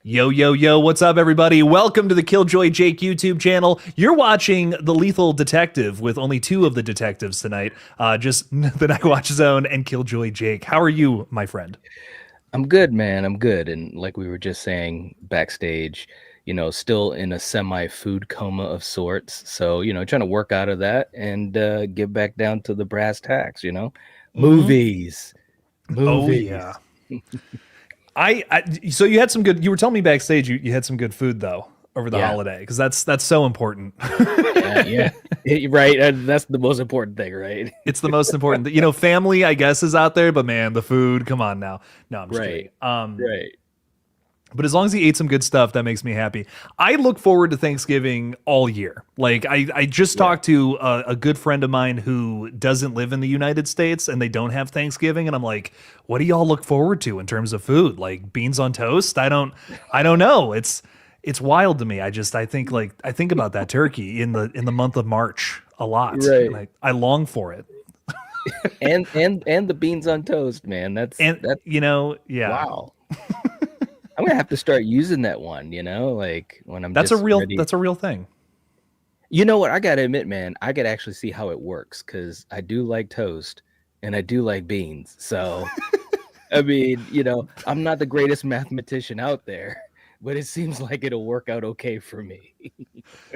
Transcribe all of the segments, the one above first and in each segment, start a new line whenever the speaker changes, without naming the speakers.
Yo, yo, yo, what's up, everybody? Welcome to the Killjoy Jake YouTube channel. You're watching The Lethal Detective with only two of the detectives tonight, just the Night Watch Zone and Killjoy Jake. How are you, my friend?
I'm good, man. I'm good. And like we were just saying backstage, still in a semi-food coma of sorts. So, trying to work out of that and get back down to the brass tacks.
Mm-hmm.
Movies.
Oh, yeah.
Movies.
So you had some good, you were telling me backstage you had some good food, though, over the
Yeah.
holiday, because that's so important.
Yeah, yeah. Right. That's the most important thing, right?
It's the most important. Family, I guess, is out there, but man, the food, come on now. No, I'm just kidding.
Right. Right.
But as long as he ate some good stuff, that makes me happy. I look forward to Thanksgiving all year. Like I just
Yeah.
talked to a good friend of mine who doesn't live in the United States and they don't have Thanksgiving, and I'm like, what do y'all look forward to in terms of food? Like beans on toast? I don't know. It's wild to me. I think about that turkey in the month of March a lot, and
Right.
I long for it.
And the beans on toast, man.
And
That's
yeah,
wow. I'm gonna have to start using that one, like when I'm just ready.
that's a real thing.
You know what? I gotta admit, man, I could actually see how it works because I do like toast and I do like beans. So, I mean, I'm not the greatest mathematician out there, but it seems like it'll work out okay for me.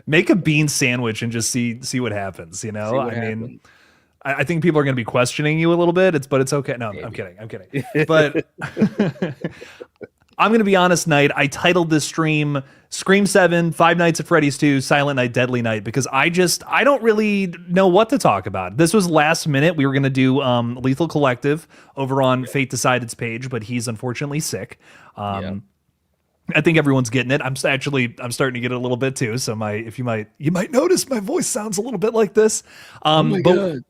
Make a bean sandwich and just see what happens.
See what
I mean,
happens.
I think people are going to be questioning you a little bit. But it's okay. No, I'm
Maybe.
kidding. I'm kidding. But I'm going to be honest, Night. I titled this stream Scream 7, Five Nights at Freddy's 2, Silent Night, Deadly Night, because I don't really know what to talk about. This was last minute. We were going to do Lethal Collective over on Fate Decided's page, but he's unfortunately sick.
Yeah.
I think everyone's getting it. I'm starting to get it a little bit too. So you might notice my voice sounds a little bit like this.
Oh my
But
God.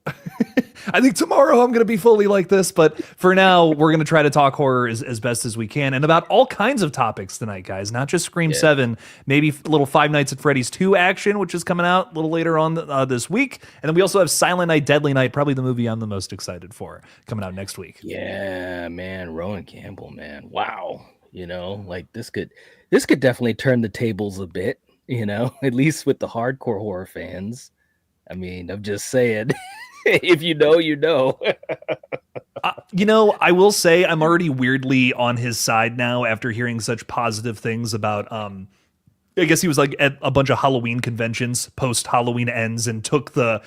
I think tomorrow I'm going to be fully like this. But for now, we're going to try to talk horror as best as we can and about all kinds of topics tonight, guys. Not just Scream
Yeah.
7, maybe a little Five Nights at Freddy's 2 action, which is coming out a little later on this week. And then we also have Silent Night, Deadly Night, probably the movie I'm the most excited for, coming out next week.
Yeah, man. Rowan Campbell, man. Wow. Like this could definitely turn the tables a bit, at least with the hardcore horror fans. I mean, I'm just saying, if you know, you know.
I will say I'm already weirdly on his side now after hearing such positive things about I guess he was like at a bunch of Halloween conventions post Halloween ends and took the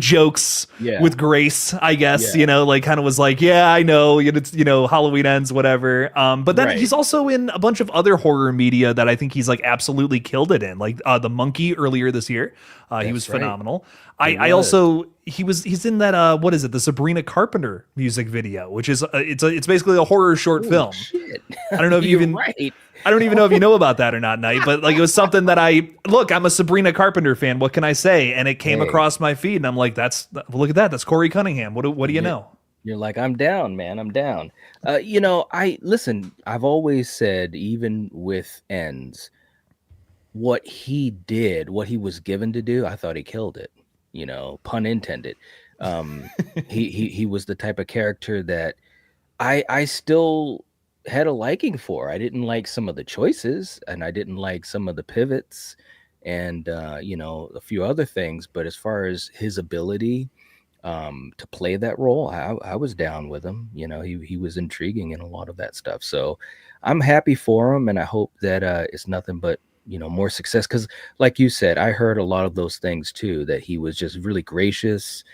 jokes
Yeah.
with grace, I guess,
Yeah.
like kind of was like, yeah, I know, it's, Halloween ends, whatever. But then
Right.
he's also in a bunch of other horror media that I think he's like absolutely killed it in, like The Monkey earlier this year. He was
That's right.
phenomenal.
He
I
was.
also he's in that what is it, the Sabrina Carpenter music video, which is it's basically a horror short
Oh
film.
shit.
I don't know if you
You're
even
right.
I don't even know if you know about that or not, Knight, but like it was something that I'm a Sabrina Carpenter fan. What can I say? And it came
Hey,
across my feed, and I'm like, look at that. That's Corey Cunningham. What do you
you're,
know?
you're like, I'm down, man. I'm down. I listen, I've always said, even with ends, what he did, what he was given to do, I thought he killed it. Pun intended. He was the type of character that I still had a liking for. I didn't like some of the choices, and I didn't like some of the pivots, and a few other things. But as far as his ability to play that role, I was down with him. He was intriguing in a lot of that stuff. So I'm happy for him, and I hope that it's nothing but more success. Because, like you said, I heard a lot of those things too. That he was just really gracious,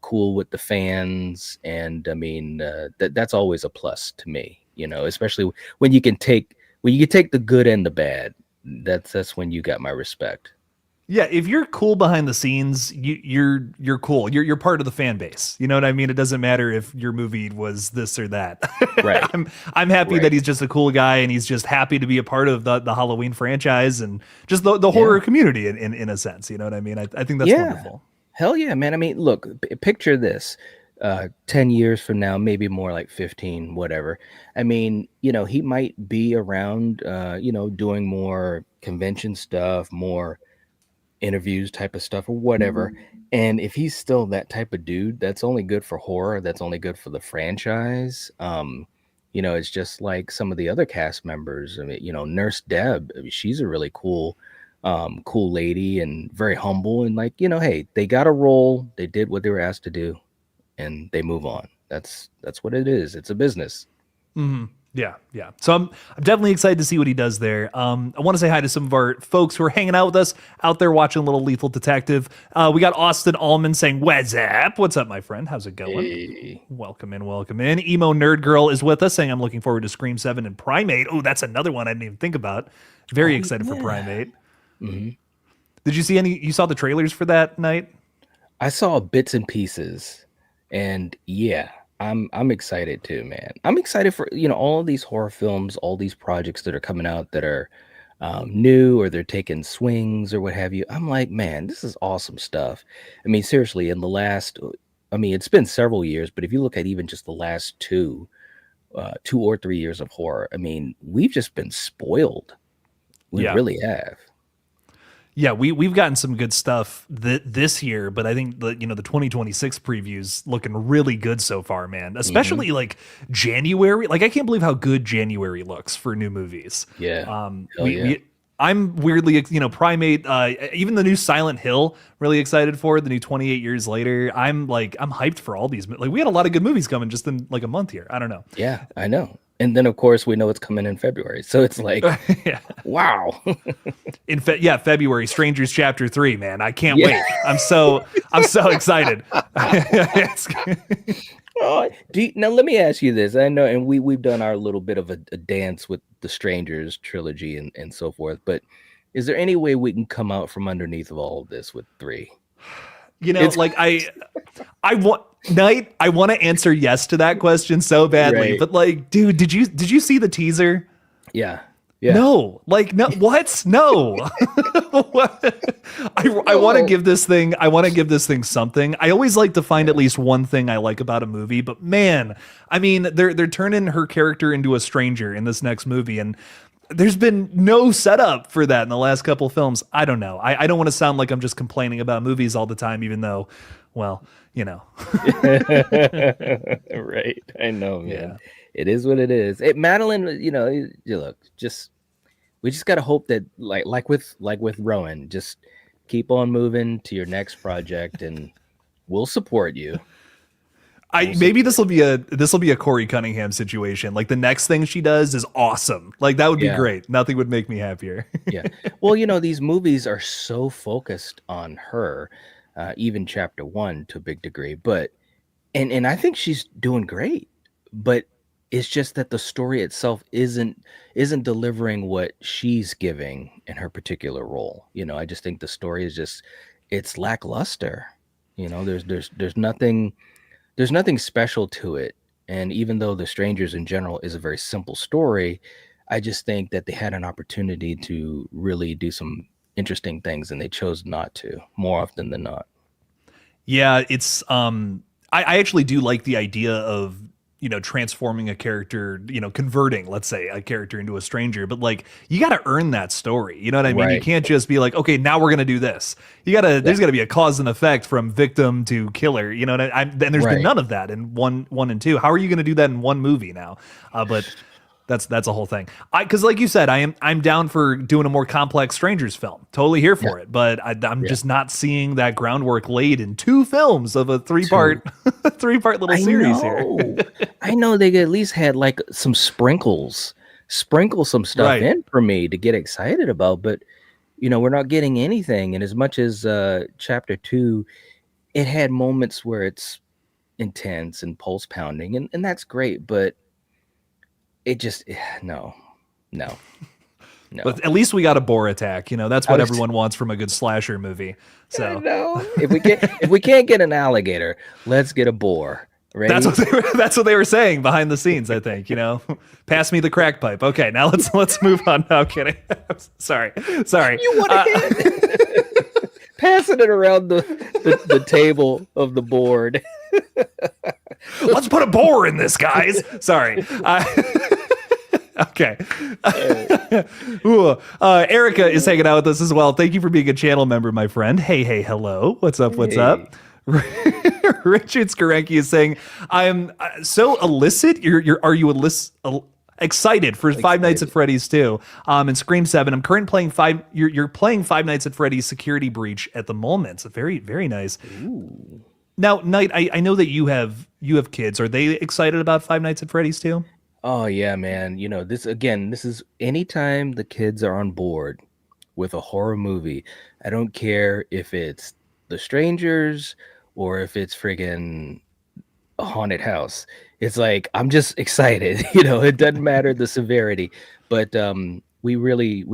cool with the fans, and I mean that's always a plus to me. Especially when you can take the good and the bad. That's when you got my respect.
Yeah, if you're cool behind the scenes, you're cool. You're part of the fan base. You know what I mean? It doesn't matter if your movie was this or that.
Right.
I'm happy that
Right.
he's just a cool guy and he's just happy to be a part of the Halloween franchise and just the
Yeah.
horror community in a sense. You know what I mean? I think that's
Yeah.
wonderful.
Hell yeah, man. I mean, look, picture this. 10 years from now, maybe more like 15, whatever. I mean, he might be around, doing more convention stuff, more interviews type of stuff or whatever. And if he's still that type of dude, that's only good for horror. That's only good for the franchise. It's just like some of the other cast members. I mean, Nurse Deb, I mean, she's a really cool lady and very humble. And like, hey, they got a role, they did what they were asked to do, and they move on. That's what it is. It's a business.
Mm-hmm. Yeah, yeah. So I'm definitely excited to see what he does there. I want to say hi to some of our folks who are hanging out with us out there watching Little Lethal Detective. We got Austin Allman saying, "What's up? What's up, my friend? How's it going?"
Hey.
Welcome in, welcome in. Emo Nerd Girl is with us saying, "I'm looking forward to Scream 7 and Primate." Oh, that's another one I didn't even think about. Very excited for Primate.
Mm-hmm.
Did you see you saw the trailers for that night?
I saw bits and pieces, and yeah, I'm excited too, man. I'm excited for all of these horror films, all these projects that are coming out that are new, or they're taking swings or what have you. I'm like, man, this is awesome stuff. I mean, seriously, I mean, it's been several years, but if you look at even just the last 2 or 3 years of horror, I mean, we've just been spoiled. We really have.
Yeah, we've gotten some good stuff this year, but I think the 2026 previews looking really good so far, man. Especially like January. Like I can't believe how good January looks for new movies.
Yeah.
I'm weirdly, Primate, even the new Silent Hill, really excited for it, the new 28 Years Later. I'm hyped for all these. Like we had a lot of good movies coming just in like a month here. I don't know.
Yeah, I know. And then of course we know it's coming in February. So it's like,
yeah.
Wow.
February, Strangers Chapter 3, man. I can't wait. I'm so excited.
Now let me ask you this. I know, and we've done our little bit of a dance with the Strangers trilogy and so forth, but is there any way we can come out from underneath of all of this with 3?
I want to answer yes to that question so badly,
Right.
but like, dude, did you see the teaser?
Yeah.
No, like no, what? No. I want to give this thing something. I always like to find at least one thing I like about a movie, but man, I mean, they're turning her character into a stranger in this next movie, and there's been no setup for that in the last couple films. I don't know. I don't want to sound like I'm just complaining about movies all the time, even though, well,
Right. I know, man.
Yeah.
It is what it is. Madeline, look, we just gotta hope that like with Rowan, just keep on moving to your next project, and we'll support you.
Maybe this will be a Corey Cunningham situation. Like the next thing she does is awesome. Like that would be great. Nothing would make me happier.
Yeah. Well, these movies are so focused on her, even Chapter 1 to a big degree, but and I think she's doing great, but it's just that the story itself isn't delivering what she's giving in her particular role. I just think the story is it's lackluster. There's nothing special to it. And even though The Strangers in general is a very simple story, I just think that they had an opportunity to really do some interesting things, and they chose not to, more often than not.
Yeah, it's I actually do like the idea of transforming a character, converting, let's say, a character into a stranger, but like you got to earn that story. You know what I mean?
Right.
You can't just be like, okay, now we're going to do this. There's got to be a cause and effect from victim to killer, and there's been none of that in one and 2. How are you going to do that in one movie now? But that's a whole thing. Because like you said, I'm down for doing a more complex Strangers film. Totally here for it. But I'm just not seeing that groundwork laid in 2 films of a 3-part little series here.
I know they at least had like some sprinkle some stuff in for me to get excited about, but we're not getting anything. And as much as Chapter 2, it had moments where it's intense and pulse pounding, and that's great, but it just no.
But at least we got a boar attack. That's what everyone wants from a good slasher movie. So
no, if we can't get an alligator, let's get a boar. Ready?
That's what they were saying behind the scenes. I think pass me the crack pipe. Okay, now let's move on. No, I'm kidding. Sorry.
You want to passing it around the table of the board.
Let's put a boar in this, guys. Sorry. Okay. Erica is hanging out with us as well. Thank you for being a channel member, my friend. Hey, hello. What's up? What's up? Richard Skarenki is saying, "I'm so illicit. Are you excited for Five Nights at Freddy's too? And Scream 7. I'm currently playing You're playing Five Nights at Freddy's Security Breach at the moment. So very very nice.
Ooh.
Now, Knight, I know that you have kids. Are they excited about Five Nights at Freddy's too?
Oh yeah, man. This is anytime the kids are on board with a horror movie. I don't care if it's The Strangers or if it's friggin' a haunted house. It's like I'm just excited. It doesn't matter the severity. But we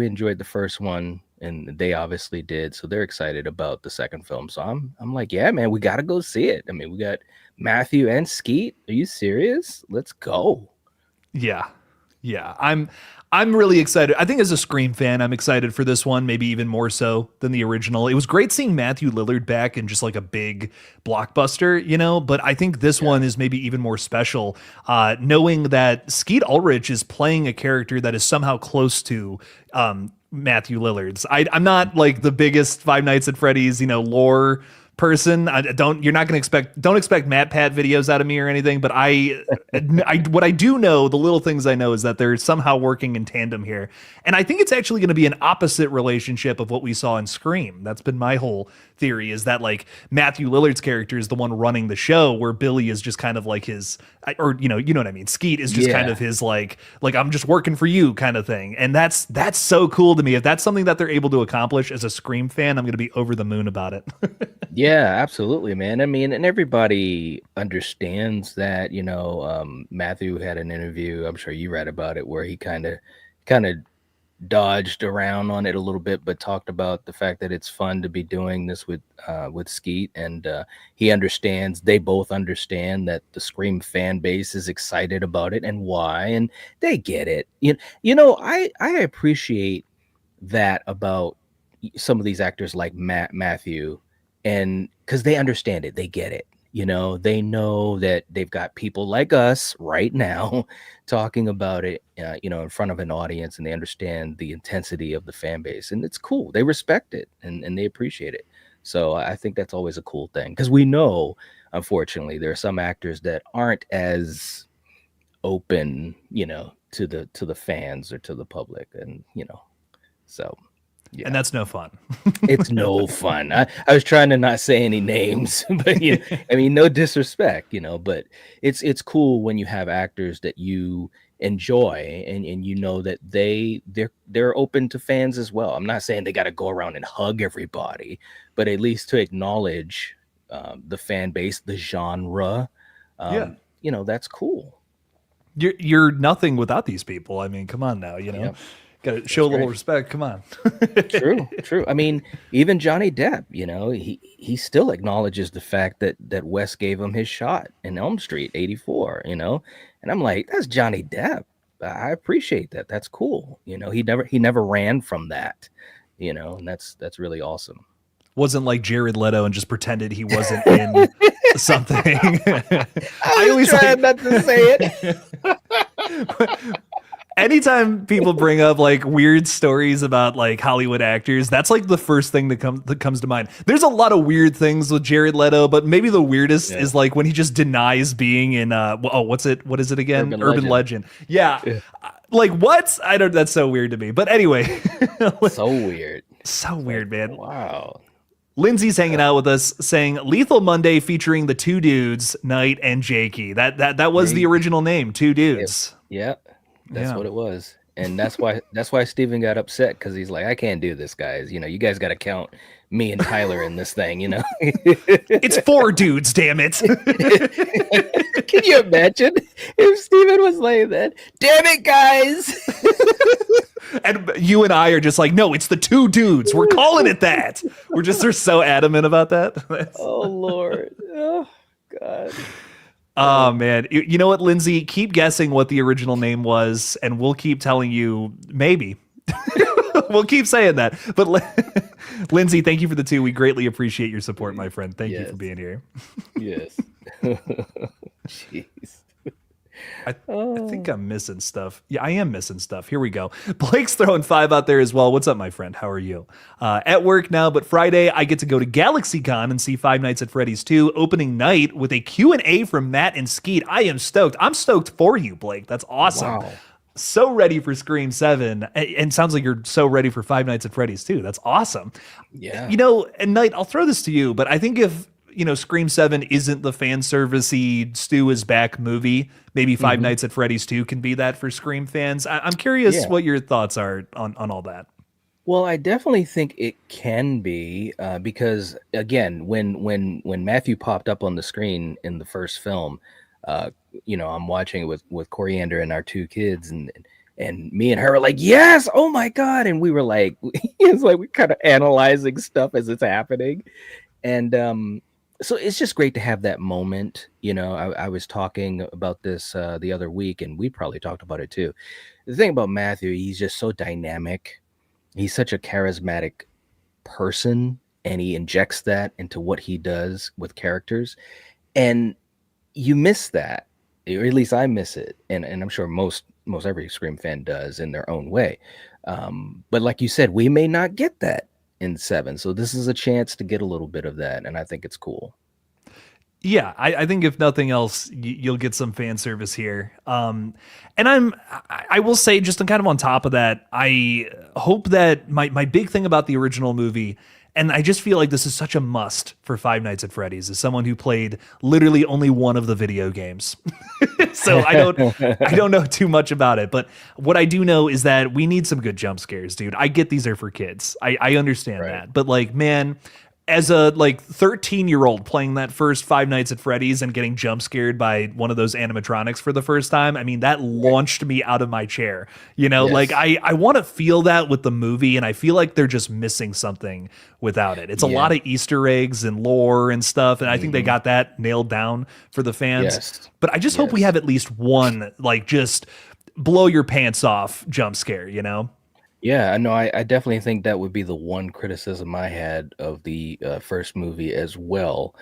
enjoyed the first one, and they obviously did. So they're excited about the second film. So I'm like, yeah, man, we gotta go see it. I mean, we got Matthew and Skeet. Are you serious? Let's go.
Yeah. Yeah. I'm really excited. I think as a Scream fan, I'm excited for this one, maybe even more so than the original. It was great seeing Matthew Lillard back in just like a big blockbuster, but I think this one is maybe even more special, knowing that Skeet Ulrich is playing a character that is somehow close to Matthew Lillard's. I'm not like the biggest Five Nights at Freddy's, lore person. You're not going to don't expect Matt Pat videos out of me or anything, but what I do know, the little things I know, is that they're somehow working in tandem here. And I think it's actually going to be an opposite relationship of what we saw in Scream. That's been my whole theory, is that like Matthew Lillard's character is the one running the show, where Billy is just kind of like his, or you know what I mean? Skeet is just kind of his like I'm just working for you kind of thing. And that's so cool to me. If that's something that they're able to accomplish as a Scream fan, I'm going to be over the moon about it.
Yeah, absolutely, man. I mean, and everybody understands that, Matthew had an interview, I'm sure you read about it, where he kind of dodged around on it a little bit, but talked about the fact that it's fun to be doing this with Skeet, and he understands, they both understand that the Scream fan base is excited about it and why, and they get it. I appreciate that about some of these actors like Matthew, and because they understand it, they get it. They know that they've got people like us right now talking about it, in front of an audience, and they understand the intensity of the fan base, and it's cool. They respect it, and they appreciate it. So I think that's always a cool thing, because we know, unfortunately, there are some actors that aren't as open, to the fans or to the public, and so. Yeah.
And that's no fun.
It's no fun. I was trying to not say any names, but I mean, no disrespect, but it's cool when you have actors that you enjoy, and that they're open to fans as well. I'm not saying they got to go around and hug everybody, but at least to acknowledge the fan base, the genre. That's cool.
You're nothing without these people. I mean, come on now,
Yep.
Got to show a little respect. Come on.
True. I mean, even Johnny Depp, he still acknowledges the fact that Wes gave him his shot in Elm Street '84, and I'm like, that's Johnny Depp. I appreciate that. That's cool. He never ran from that, and that's really awesome.
Wasn't like Jared Leto and just pretended he wasn't in something.
I always try not to say it.
Anytime people bring up like weird stories about like Hollywood actors, that's like the first thing that comes to mind. There's a lot of weird things with Jared Leto, but maybe the weirdest is like when he just denies being in what is it again? Urban Legend. Yeah. Like what? That's so weird to me. But anyway.
So weird.
So weird, man.
Wow.
Lindsay's hanging out with us saying Lethal Monday featuring the two dudes, Knight and Jakey. That was the original name, Two Dudes.
Yep. That's what it was. And that's why Steven got upset, because he's like, I can't do this, guys. You guys got to count me and Tyler in this thing,
It's four dudes, damn it.
Can you imagine if Steven was like that? Damn it, guys.
And you and I are just like, no, it's the two dudes. We're calling it that. They're so adamant about that.
Oh, Lord. Oh, God.
Oh, man. You know what, Lindsay? Keep guessing what the original name was, and we'll keep telling you maybe. We'll keep saying that. But Lindsay, thank you for the two. We greatly appreciate your support, my friend. Thank you for being here.
Yes. Jeez.
I think
Oh.
I'm missing stuff. Yeah, I am missing stuff. Here we go. Blake's throwing 5 out there as well. What's up, my friend? How are you? At work now, but Friday I get to go to GalaxyCon and see Five Nights at Freddy's 2 opening night with a Q&A from Matt and Skeet. I am stoked. I'm stoked for you, Blake. That's awesome.
Wow.
So ready for Scream 7. And sounds like you're so ready for Five Nights at Freddy's 2. That's awesome.
Yeah.
You know, and Knight, I'll throw this to you, but I think if Scream 7 isn't the fan servicey Stu is back movie, maybe Five Nights at Freddy's 2 can be that for Scream fans. I'm curious
Yeah.
what your thoughts are on all that.
Well, I definitely think it can be because again, when Matthew popped up on the screen in the first film, I'm watching it with Coriander and our 2 kids, and me and her were like, yes, oh my god, and we were like, it's like we're kind of analyzing stuff as it's happening, and so it's just great to have that moment. I was talking about this the other week, and we probably talked about it too. The thing about Matthew, he's just so dynamic. He's such a charismatic person, and he injects that into what he does with characters. And you miss that, or at least I miss it. And I'm sure most every Scream fan does in their own way. But like you said, we may not get that in 7. So this is a chance to get a little bit of that. And I think it's cool.
Yeah, I think if nothing else, you'll get some fan service here. And I will say, just kind of on top of that, I hope that my big thing about the original movie, and I just feel like this is such a must for Five Nights at Freddy's, as someone who played literally only one of the video games. So I don't know too much about it, but what I do know is that we need some good jump scares, dude. I get these are for kids. I understand that, but like, man, as a 13-year-old playing that first Five Nights at Freddy's and getting jump scared by one of those animatronics for the first time, I mean, that launched me out of my chair. Like I want to feel that with the movie, and I feel like they're just missing something without it. It's a lot of Easter eggs and lore and stuff, and I think they got that nailed down for the fans.
Yes.
But I just hope we have at least one, just blow your pants off jump scare,
Yeah, no, I definitely think that would be the one criticism I had of the first movie as well.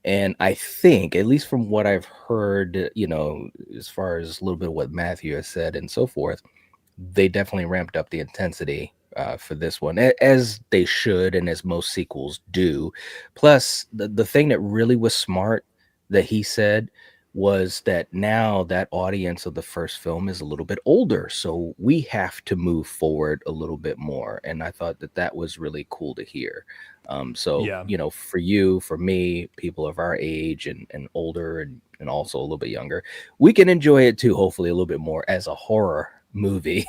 And I think, at least from what I've heard, as far as a little bit of what Matthew has said and so forth, they definitely ramped up the intensity for this one, as they should, and as most sequels do. Plus, the thing that really was smart that he said was that now that audience of the first film is a little bit older, so we have to move forward a little bit more. And I thought that was really cool to hear. For you, for me, people of our age and older and also a little bit younger, we can enjoy it too, hopefully a little bit more as a horror movie.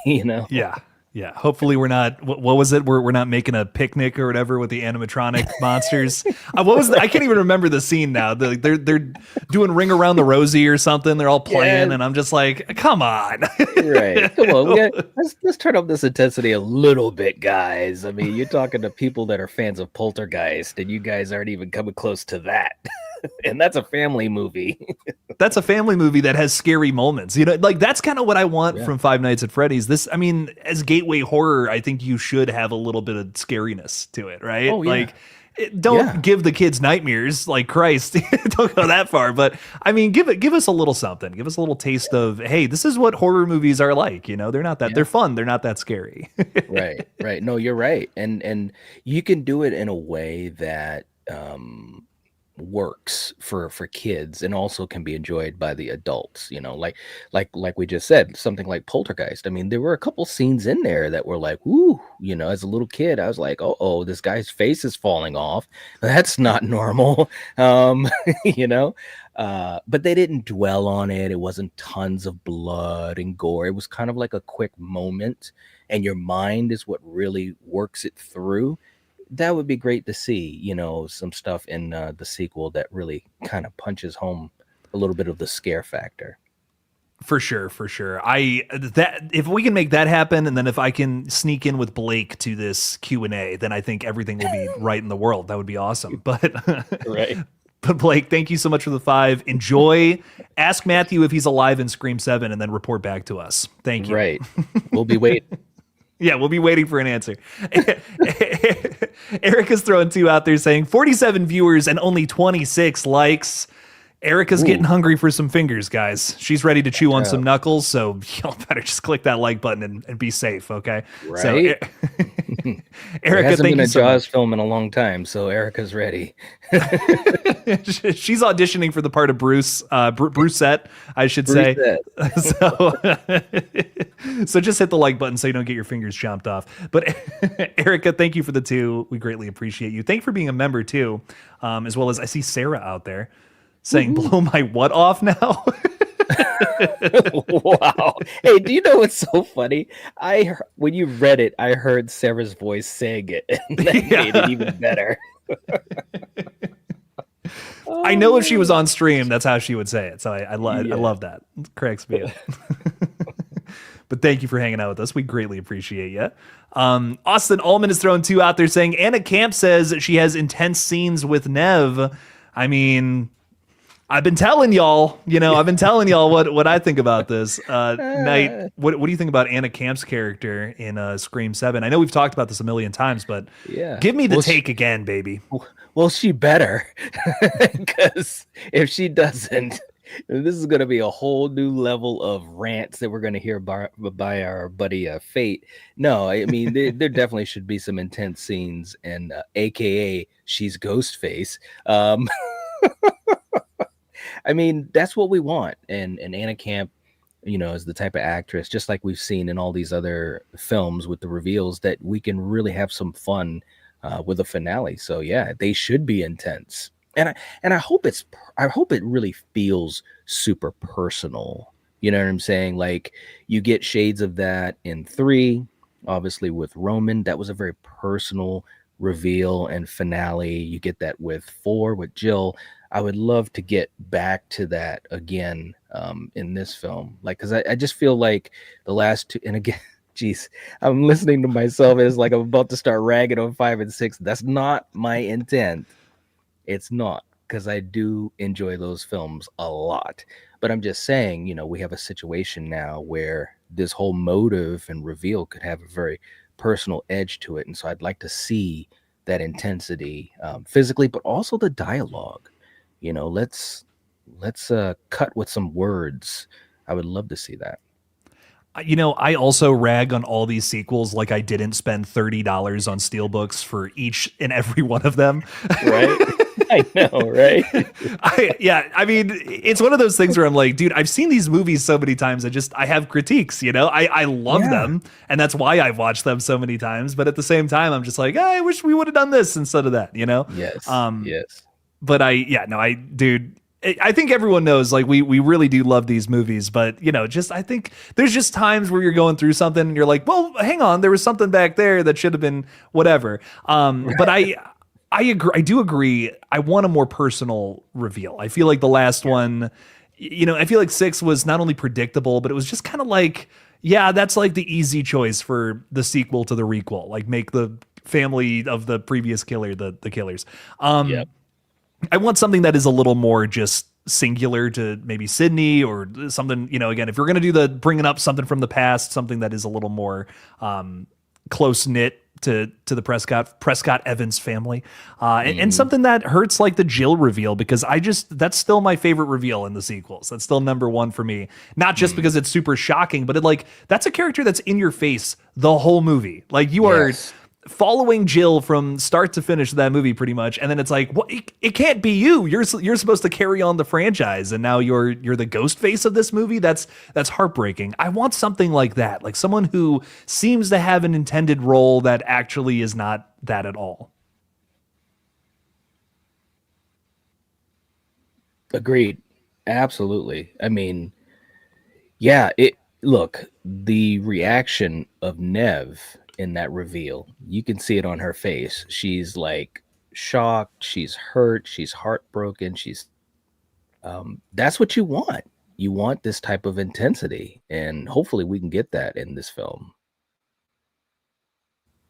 Yeah, hopefully we're not. What was it? We're not making a picnic or whatever with the animatronic monsters. What was? I can't even remember the scene now. They're doing Ring Around the Rosie or something. They're all playing, and I'm just like, come on,
right? Come on, let's turn up this intensity a little bit, guys. I mean, you're talking to people that are fans of Poltergeist, and you guys aren't even coming close to that. And that's a family movie.
That's a family movie that has scary moments. That's kind of what I want from Five Nights at Freddy's. This, I mean, as gateway horror, I think you should have a little bit of scariness to it, right?
Oh, yeah.
Don't give the kids nightmares, like Christ. Don't go that far. But I mean, give us a little something. Give us a little taste of, hey, this is what horror movies are like. They're not that they're fun. They're not that scary.
Right. No, you're right. And you can do it in a way that works for kids and also can be enjoyed by the adults, like we just said, something like Poltergeist. I mean, there were a couple scenes in there that were like, ooh, as a little kid, I was like, oh, this guy's face is falling off. That's not normal. But they didn't dwell on it. It wasn't tons of blood and gore. It was kind of like a quick moment, and your mind is what really works it through. That would be great to see, some stuff in the sequel that really kind of punches home a little bit of the scare factor.
For sure. If we can make that happen, and then if I can sneak in with Blake to this Q&A, then I think everything will be right in the world. That would be awesome. But
right.
But Blake, thank you so much for the 5. Enjoy. Ask Matthew if he's alive in Scream 7, and then report back to us. Thank you.
Right. We'll be waiting.
Yeah, we'll be waiting for an answer. Erica's throwing 2 out there saying 47 viewers and only 26 likes. Erica's
Ooh,
getting hungry for some fingers, guys. She's ready to chew
watch
on some
out.
knuckles, so y'all better just click that like button and be safe, okay? So,
Right? There
Erica,
hasn't
thank
been
you
a
so
Jaws
much.
film in a long time, so Erica's ready.
She's auditioning for the part of Brucette, I should
Bruce
say.
said.
So, so just hit the like button so you don't get your fingers chomped off. But Erica, thank you for the two. We greatly appreciate you. Thank you for being a member too, as well as I see Sarah out there saying,
Woohoo.
"Blow my what off now."
Wow. Hey, do you know what's so funny? When you read it, I heard Sarah's voice saying it, and that made it
Yeah.
even better.
I know if she was
Oh,
on stream, that's how she would say it. So I
yeah.
love that. It cracks me up. But thank you for hanging out with us. We greatly appreciate you. Austin Ullman has thrown two out there saying Anna Camp says she has intense scenes with Nev. I mean, I've been telling y'all, I've been telling y'all what I think about this. Knight,
Uh,
what do you think about Anna Camp's character in Scream 7? I know we've talked about this a million times, but
yeah.
give me the take again, baby.
Well, she better, because if she doesn't, this is going to be a whole new level of rants that we're going to hear by our buddy Fate. No, I mean there definitely should be some intense scenes, and AKA she's Ghostface. I mean that's what we want, and Anna Camp, is the type of actress, just like we've seen in all these other films with the reveals, that we can really have some fun with a finale. So yeah, they should be intense, and I hope I hope it really feels super personal. You know what I'm saying? Like you get shades of that in 3, obviously with Roman. That was a very personal reveal and finale. You get that with 4 with Jill. I would love to get back to that again in this film, like because I just feel like the last two, and again, geez, I'm listening to myself as like I'm about to start ragging on 5 and 6. That's not my intent. It's not, because I do enjoy those films a lot. But I'm just saying, we have a situation now where this whole motive and reveal could have a very personal edge to it. And so I'd like to see that intensity physically, but also the dialogue. Let's cut with some words. I would love to see that.
I also rag on all these sequels like I didn't spend $30 on steelbooks for each and every one of them.
Right? I know, right?
I mean, it's one of those things where I'm like, dude, I've seen these movies so many times. I have critiques, I love
Yeah.
them, and that's why I've watched them so many times. But at the same time, I'm just like, I wish we would have done this instead of that.
Yes.
Um,
Yes.
but dude, I think everyone knows, like, we really do love these movies, but I think there's just times where you're going through something and you're like, well, hang on, there was something back there that should have been whatever. But I agree. I do agree. I want a more personal reveal. I feel like the last one, I feel like 6 was not only predictable, but it was just kind of like, yeah, that's like the easy choice for the sequel to the requel. Like, make the family of the previous killer the killers.
Yep.
I want something that is a little more just singular to maybe Sydney, or something, again, if you're going to do the bringing up something from the past, something that is a little more close knit to the Prescott Evans family, and something that hurts like the Jill reveal, because that's still my favorite reveal in the sequels. That's still number one for me, not just because it's super shocking, but that's a character that's in your face the whole movie. Like, you are
Yes.
following Jill from start to finish of that movie pretty much, and then it's like, what, it can't be you. You're supposed to carry on the franchise, and now you're the ghost face of this movie. That's heartbreaking. I want something like that, like someone who seems to have an intended role that actually is not that at all.
Agreed. Absolutely. I mean, yeah, look, the reaction of Nev in that reveal, you can see it on her face. She's like shocked, she's hurt, she's heartbroken, she's that's what you want. You want this type of intensity, and hopefully we can get that in this film.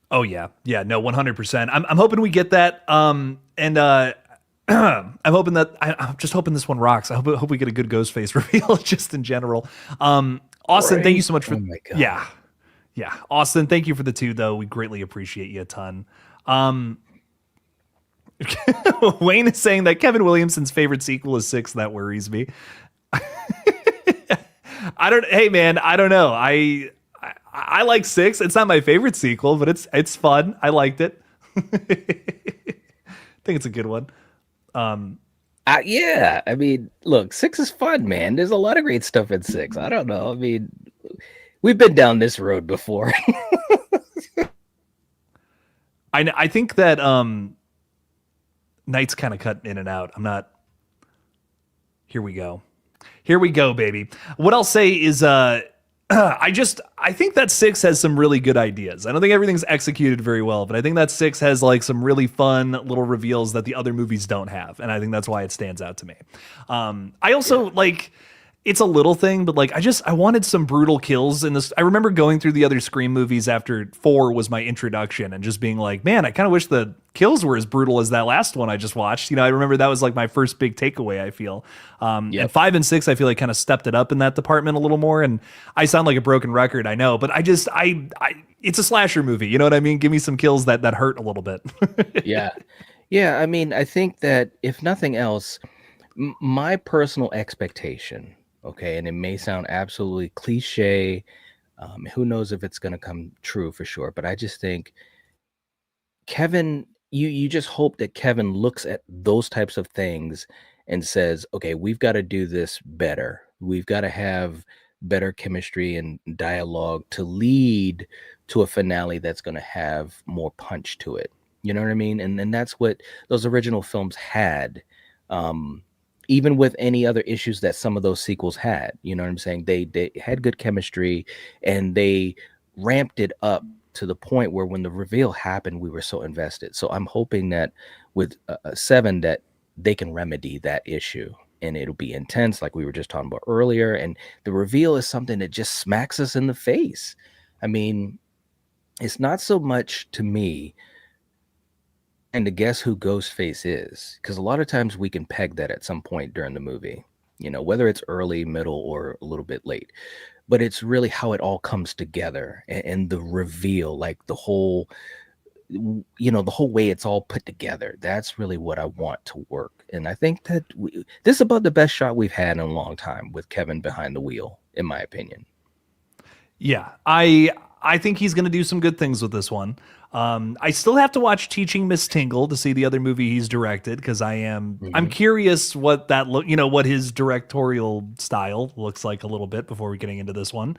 Oh yeah, no, 100%. I'm hoping we get that. And I'm just hoping this one rocks. I hope we get a good Ghostface reveal just in general. Austin, thank you
Right?
so much for
Oh my god.
yeah. Austin, thank you for the two though. We greatly appreciate you a ton. Wayne is saying that Kevin Williamson's favorite sequel is 6. That worries me. Hey man, I don't know. I like 6. It's not my favorite sequel, but it's fun. I liked it. I think it's a good one.
Yeah, I mean, look, 6 is fun, man. There's a lot of great stuff in 6. I don't know. I mean, we've been down this road before.
I think that Night's kind of cut in and out. I'm not. Here we go. Here we go, baby. What I'll say is I think that 6 has some really good ideas. I don't think everything's executed very well, but I think that 6 has like some really fun little reveals that the other movies don't have, and I think that's why it stands out to me. I also like. It's a little thing, but like I wanted some brutal kills in this. I remember going through the other Scream movies after 4 was my introduction and just being like, man, I kind of wish the kills were as brutal as that last one I just watched. You know, I remember that was like my first big takeaway, I feel. And 5 and 6, I feel like kind of stepped it up in that department a little more. And I sound like a broken record, I know, but it's a slasher movie. You know what I mean? Give me some kills that hurt a little bit.
Yeah. Yeah. I mean, I think that if nothing else, my personal expectation, okay, and it may sound absolutely cliche. Who knows if it's going to come true for sure, but I just think Kevin, you just hope that Kevin looks at those types of things and says, okay, we've got to do this better. We've got to have better chemistry and dialogue to lead to a finale that's going to have more punch to it. You know what I mean? And that's what those original films had. Even with any other issues that some of those sequels had, you know what I'm saying? They had good chemistry and they ramped it up to the point where when the reveal happened, we were so invested. So I'm hoping that with 7 that they can remedy that issue and it'll be intense like we were just talking about earlier. And the reveal is something that just smacks us in the face. I mean, it's not so much to me and to guess who Ghostface is, because a lot of times we can peg that at some point during the movie, you know, whether it's early, middle, or a little bit late. But it's really how it all comes together and the reveal, like the whole, you know, the whole way it's all put together. That's really what I want to work. And I think that this is about the best shot we've had in a long time with Kevin behind the wheel, in my opinion.
Yeah, I think he's going to do some good things with this one. I still have to watch Teaching Miss Tingle to see the other movie he's directed because I'm curious what what his directorial style looks like a little bit before we're getting into this one.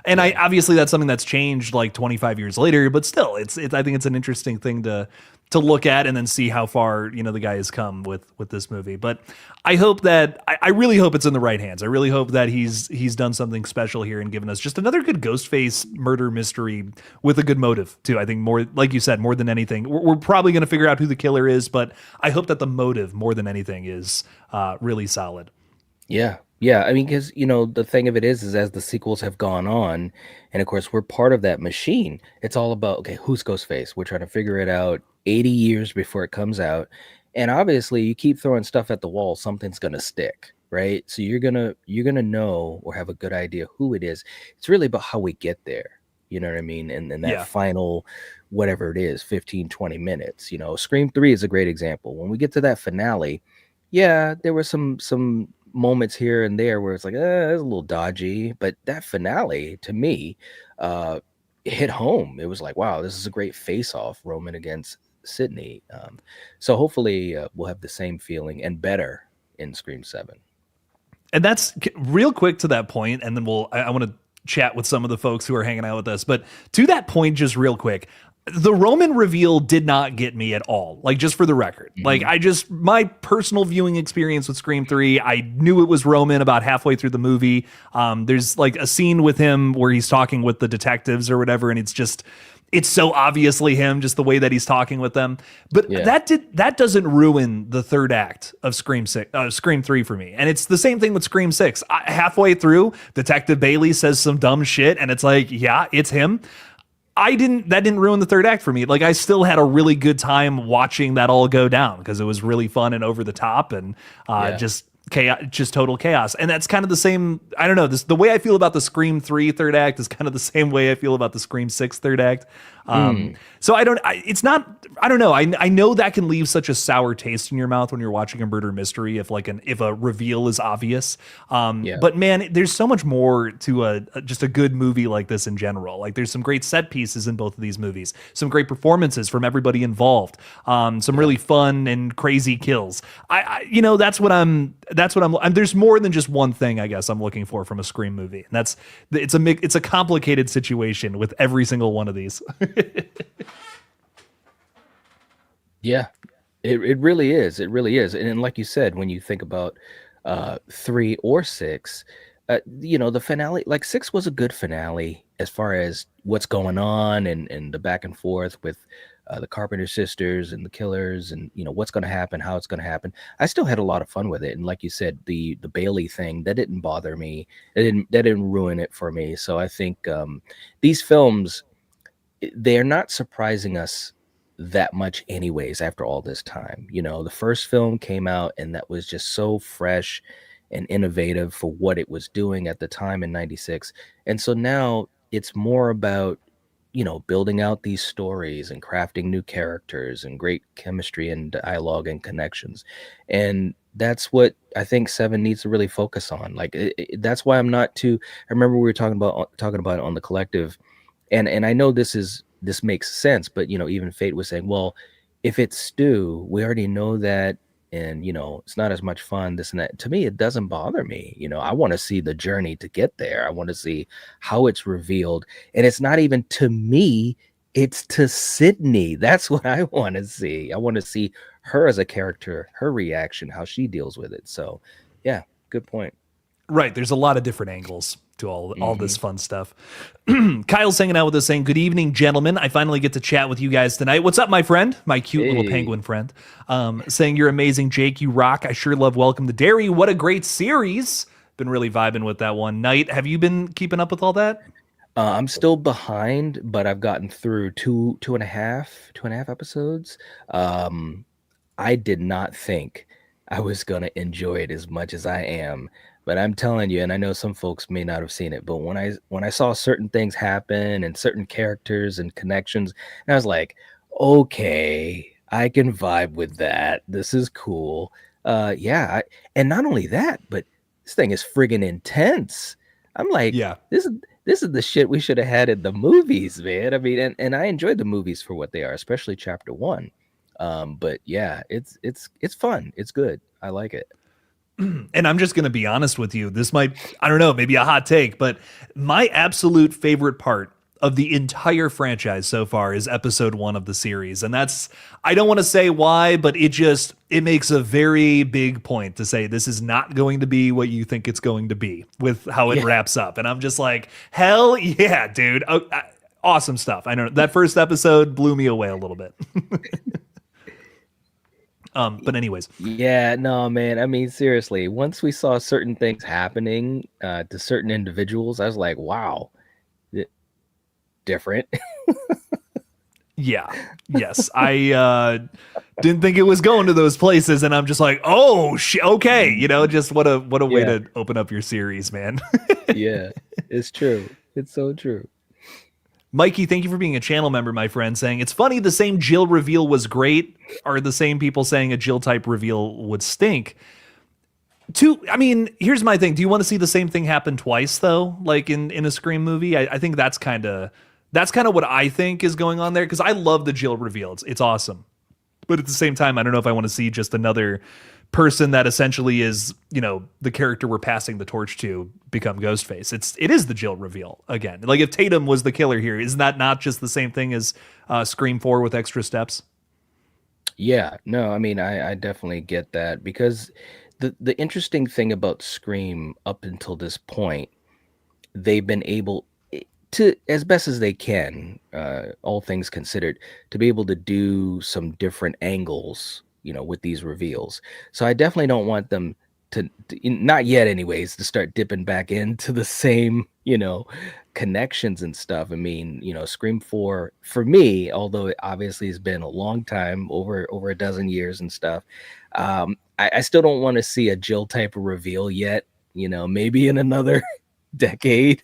And I obviously that's something that's changed like 25 years later, but still I think it's an interesting thing to look at and then see how far, the guy has come with this movie. But I hope that I really hope it's in the right hands. I really hope that he's done something special here and given us just another good Ghostface murder mystery with a good motive too. I think more, like you said, more than anything, we're probably going to figure out who the killer is, but I hope that the motive more than anything is really solid.
Yeah. Yeah. I mean, because, the thing of it is as the sequels have gone on, and of course, we're part of that machine. It's all about, okay, who's Ghostface? We're trying to figure it out 80 years before it comes out. And obviously, you keep throwing stuff at the wall, something's going to stick, right? So you're going to know or have a good idea who it is. It's really about how we get there. You know what I mean? And that final, whatever it is, 15, 20 minutes, Scream 3 is a great example. When we get to that finale, yeah, there were some moments here and there where it's like, it's a little dodgy, but that finale to me hit home. It was like, wow, this is a great face-off, Roman against Sydney. So hopefully we'll have the same feeling and better in Scream 7.
And that's real quick to that point, and then I want to chat with some of the folks who are hanging out with us. But to that point, just real quick, the Roman reveal did not get me at all. Like, just for the record, like my personal viewing experience with Scream 3, I knew it was Roman about halfway through the movie. There's like a scene with him where he's talking with the detectives or whatever. And it's so obviously him, just the way that he's talking with them. But that doesn't ruin the third act of Scream 3 for me. And it's the same thing with Scream 6. Halfway through, Detective Bailey says some dumb shit and it's like, yeah, it's him. That didn't ruin the third act for me. Like, I still had a really good time watching that all go down because it was really fun and over the top and just chaos, just total chaos. And that's kind of the same. I don't know, the way I feel about the Scream 3 third act is kind of the same way I feel about the Scream 6 third act.
Mm,
So it's not, I don't know. I know that can leave such a sour taste in your mouth when you're watching a murder mystery if a reveal is obvious.
yeah.
But man, there's so much more to just a good movie like this in general. Like there's some great set pieces in both of these movies, some great performances from everybody involved, some
Yeah.
really fun and crazy kills. There's more than just one thing I guess I'm looking for from a Scream movie. And it's a complicated situation with every single one of these.
Yeah, it really is. It really is. And like you said, when you think about 3 or 6, the finale, like 6 was a good finale as far as what's going on and the back and forth with the Carpenter sisters and the killers and what's going to happen, how it's going to happen. I still had a lot of fun with it. And like you said, the Bailey thing, that didn't bother me. That didn't ruin it for me. So I think these films, they're not surprising us that much anyways after all this time. The first film came out and that was just so fresh and innovative for what it was doing at the time in 96. And so now it's more about building out these stories and crafting new characters and great chemistry and dialogue and connections. And that's what I think 7 needs to really focus on. Like that's why I'm not too. I remember we were talking about it on the collective, and I know this makes sense, but even Fate was saying, well, if it's Stu, we already know that, and it's not as much fun, this and that. To me, it doesn't bother me. I want to see the journey to get there. I want to see how it's revealed, and it's not even to me, it's to Sydney. That's what I want to see. I want to see her as a character, her reaction, how she deals with it. So yeah, good point.
Right. There's a lot of different angles to all
Hmm.
this fun stuff. Kyle's hanging out with us saying, "Good evening, gentlemen. I finally get to chat with you guys tonight. What's up, my friend? My cute little
Hey.
penguin friend. Saying you're amazing, Jake. You rock. I sure love Welcome to Derry. What a great series. Been really vibing with that one. Night. Have you been keeping up with all that?
I'm still behind, but I've gotten through two and a half episodes. Um, I did not think I was gonna enjoy it as much as I am, but I'm telling you, and I know some folks may not have seen it, but when I saw certain things happen and certain characters and connections, and I was like, okay, I can vibe with that. This is cool. Yeah, and not only that, but this thing is friggin' intense. I'm like,
Yeah.
this is the shit we should have had in the movies, man. I mean, and I enjoyed the movies for what they are, especially chapter 1. But yeah, it's fun. It's good. I like it.
And I'm just going to be honest with you. This might, I don't know, maybe a hot take, but my absolute favorite part of the entire franchise so far is episode 1 of the series. And I don't want to say why, but it makes a very big point to say this is not going to be what you think it's going to be with how it
Yeah.
wraps up. And I'm just like, hell yeah, dude. Awesome stuff. I know that first episode blew me away a little bit. But anyways,
Yeah, no, man. I mean, seriously, once we saw certain things happening to certain individuals, I was like, wow, different.
yeah. Yes. I didn't think it was going to those places and I'm just like, "Oh, okay." Just what a way
Yeah,
to open up your series, man.
yeah, it's true. It's so true.
Mikey, thank you for being a channel member, my friend, saying, "It's funny the same Jill reveal was great are the same people saying a Jill type reveal would stink." I mean, here's my thing. Do you want to see the same thing happen twice though? Like in a Scream movie? I think that's kind of what I think is going on there because I love the Jill reveal. It's awesome. But at the same time, I don't know if I want to see just another person that essentially is, the character we're passing the torch to become Ghostface. It is the Jill reveal again. Like if Tatum was the killer here, isn't that not just the same thing as Scream 4 with extra steps?
Yeah, no, I mean, I definitely get that because the interesting thing about Scream up until this point, they've been able to, as best as they can, all things considered, to be able to do some different angles, with these reveals. So I definitely don't want them not yet, anyways, to start dipping back into the same, connections and stuff. I mean, Scream 4 for me, although it obviously has been a long time, over a dozen years and stuff. I still don't want to see a Jill type of reveal yet. Maybe in another decade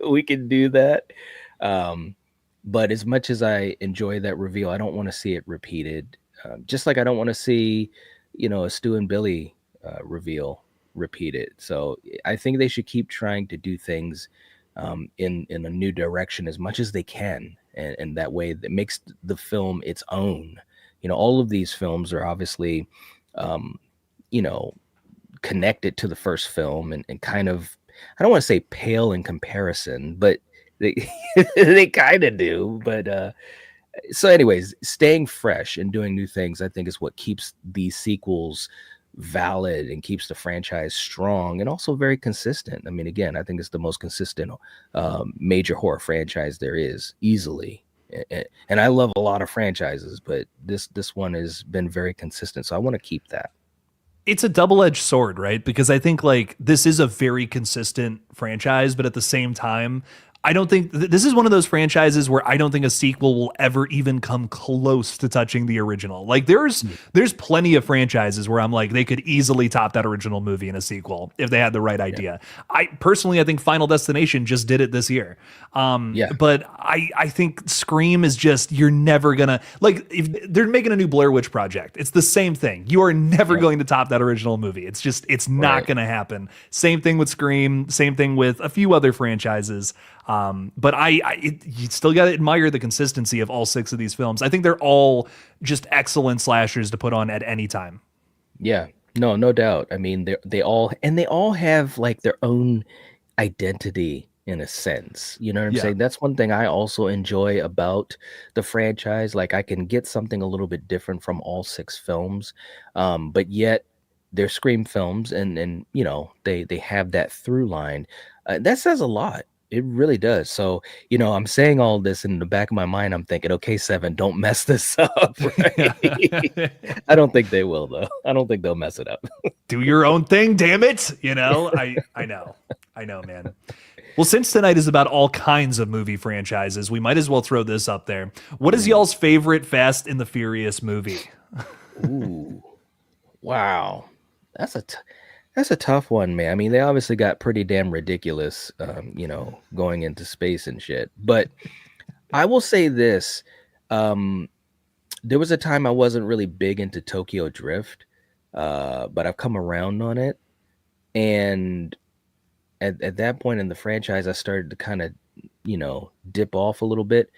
we can do that. Um, But as much as I enjoy that reveal, I don't want to see it repeated. Just like I don't want to see, a Stu and Billy reveal repeated. So I think they should keep trying to do things in a new direction as much as they can, and that way that makes the film its own. All of these films are obviously, um, you know, connected to the first film, and kind of, I don't want to say pale in comparison, but they they kind of do. But so anyways, staying fresh and doing new things, I think, is what keeps these sequels valid and keeps the franchise strong and also very consistent. I mean, again, I think it's the most consistent major horror franchise there is, easily. And I love a lot of franchises, but this one has been very consistent, so I want to keep that.
It's a double-edged sword, right? Because I think like this is a very consistent franchise, but at the same time, I don't think this is one of those franchises where I don't think a sequel will ever even come close to touching the original. Like there's plenty of franchises where I'm like they could easily top that original movie in a sequel if they had the right idea. I personally I think Final Destination just did it this year. But I think Scream is just, you're never gonna, like, if they're making a new Blair Witch Project, it's the same thing. You are never going to top that original movie. It's not gonna happen. Same thing with Scream, same thing with a few other franchises. But you still got to admire the consistency of all 6 of these films. I think they're all just excellent slashers to put on at any time.
Yeah, no doubt. I mean, they all have like their own identity in a sense. You know what I'm saying? That's one thing I also enjoy about the franchise. Like I can get something a little bit different from all 6 films, but yet they're Scream films, and they have that through line. That says a lot. It really does. So, I'm saying all this in the back of my mind. I'm thinking, okay, Seven, don't mess this up. Right? I don't think they will, though. I don't think they'll mess it up.
Do your own thing, damn it. I know, man. Well, since tonight is about all kinds of movie franchises, we might as well throw this up there. What is y'all's favorite Fast and the Furious movie?
Ooh, wow. That's a tough one, man. I mean, they obviously got pretty damn ridiculous, going into space and shit. But I will say this. There was a time I wasn't really big into Tokyo Drift, but I've come around on it. And at that point in the franchise, I started to kind of, dip off a little bit.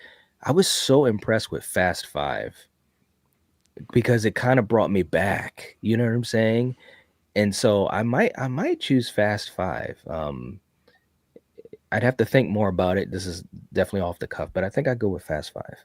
I was so impressed with Fast Five because it kind of brought me back. You know what I'm saying? And so I might choose Fast Five. I'd have to think more about it. This is definitely off the cuff, but I think I'd go with Fast Five.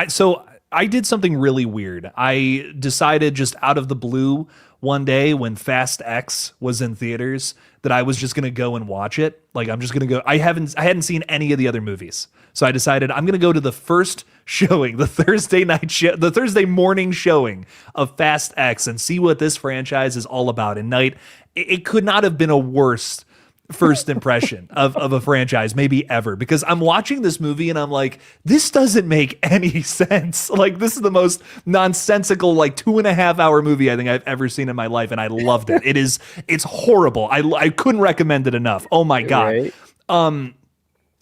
So I did something really weird. I decided just out of the blue one day when Fast X was in theaters that I was just going to go and watch it. Like I'm just going to go. I hadn't seen any of the other movies. So I decided I'm going to go to the first showing, the Thursday morning showing of Fast X and see what this franchise is all about. And night, it could not have been a worse first impression of a franchise maybe ever, because I'm watching this movie and I'm like, this doesn't make any sense. Like this is the most nonsensical like 2.5 hour movie I think I've ever seen in my life, and I loved it. It's horrible. I couldn't recommend it enough. Oh my god. Right?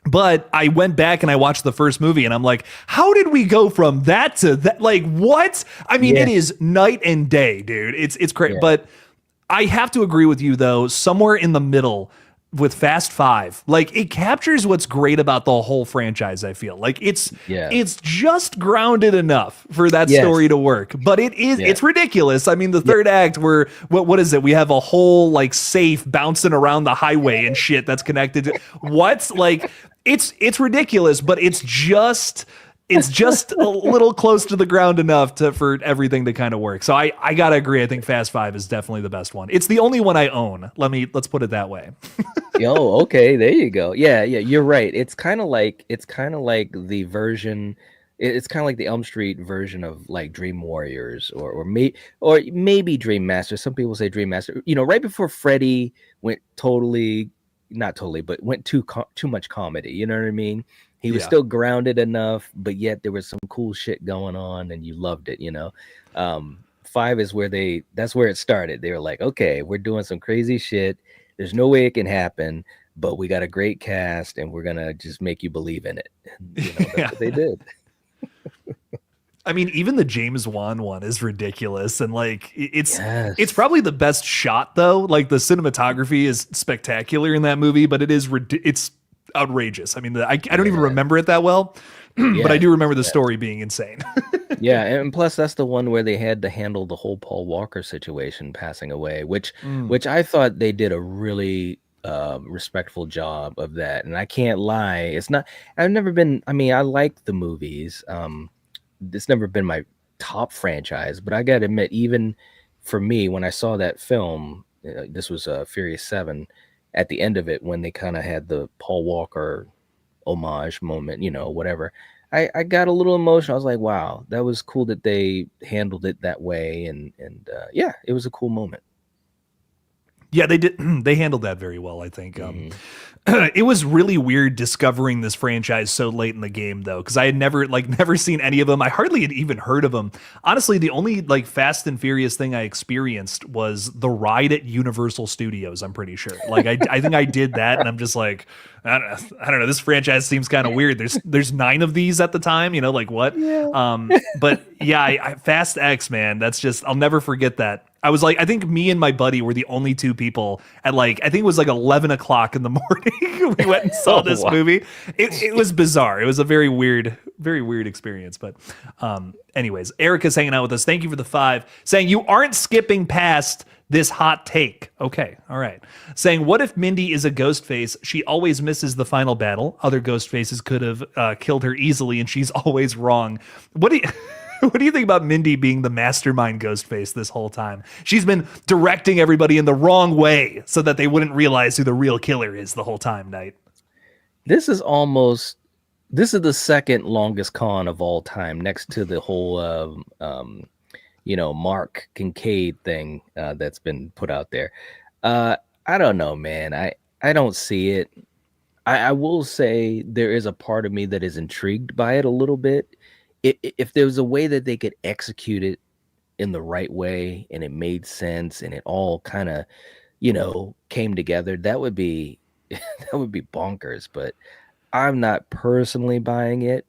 But I went back and I watched the first movie and I'm like, how did we go from that to that? Like what? I mean, It is night and day, dude. It's great. Yeah. But I have to agree with you though, somewhere in the middle with Fast Five, like it captures what's great about the whole franchise. I feel like it's just grounded enough for that story to work, but it's ridiculous. I mean, the third act, where what is it? We have a whole like safe bouncing around the highway and shit that's connected to what's like, it's ridiculous, but it's just a little close to the ground enough for everything to kind of work. So I gotta agree. I think Fast Five is definitely the best one. It's the only one I own. Let's put it that way.
Yo, okay, there you go. Yeah, you're right. It's kind of like the version. It's kind of like the Elm Street version of like Dream Warriors or maybe Dream Master. Some people say Dream Master. Right before Freddy went not totally, but went too much comedy. You know what I mean? He was still grounded enough, but yet there was some cool shit going on and you loved it, Five is that's where it started. They were like, okay, we're doing some crazy shit. There's no way it can happen, but we got a great cast and we're gonna just make you believe in it. And, that's
Yeah.
what they did.
I mean, even the James Wan one is ridiculous, and like it's
Yes.
probably the best shot though. Like the cinematography is spectacular in that movie, but it's outrageous. I mean, I don't even remember it that well, but I do remember the story being insane.
Yeah, and plus that's the one where they had to handle the whole Paul Walker situation passing away, which I thought they did a really respectful job of that. And I can't lie, it's not. I've never been. I mean, I like the movies. It's never been my top franchise, but I gotta admit, even for me, when I saw that film, this was Furious 7. At the end of it, when they kind of had the Paul Walker homage moment, whatever. I got a little emotional. I was like, wow, that was cool that they handled it that way. And yeah, it was a cool moment.
Yeah, they did. They handled that very well, I think. It was really weird discovering this franchise so late in the game, though, because I had never seen any of them. I hardly had even heard of them. Honestly, the only like Fast and Furious thing I experienced was the ride at Universal Studios. I'm pretty sure. Like I think I did that, and I'm just like, I don't know. This franchise seems kind of weird. There's 9 of these at the time. Like what? Yeah. But yeah, Fast X, man. That's just, I'll never forget that. I was like, I think me and my buddy were the only 2 people at I think it was like 11 o'clock in the morning. We went and saw this movie. It was bizarre. It was a very weird experience. But anyways, Erica's hanging out with us. Thank you for the 5, saying you aren't skipping past this hot take. Okay. All right. Saying, what if Mindy is a ghost face? She always misses the final battle. Other ghost faces could have killed her easily, and she's always wrong. What do you... What do you think about Mindy being the mastermind Ghostface this whole time? She's been directing everybody in the wrong way so that they wouldn't realize who the real killer is the whole time, Knight.
This is the second longest con of all time, next to the whole Mark Kincaid thing that's been put out there. I don't know, man. I don't see it. I will say there is a part of me that is intrigued by it a little bit. If there was a way that they could execute it in the right way and it made sense and it all kind of, came together, that would be bonkers. But I'm not personally buying it.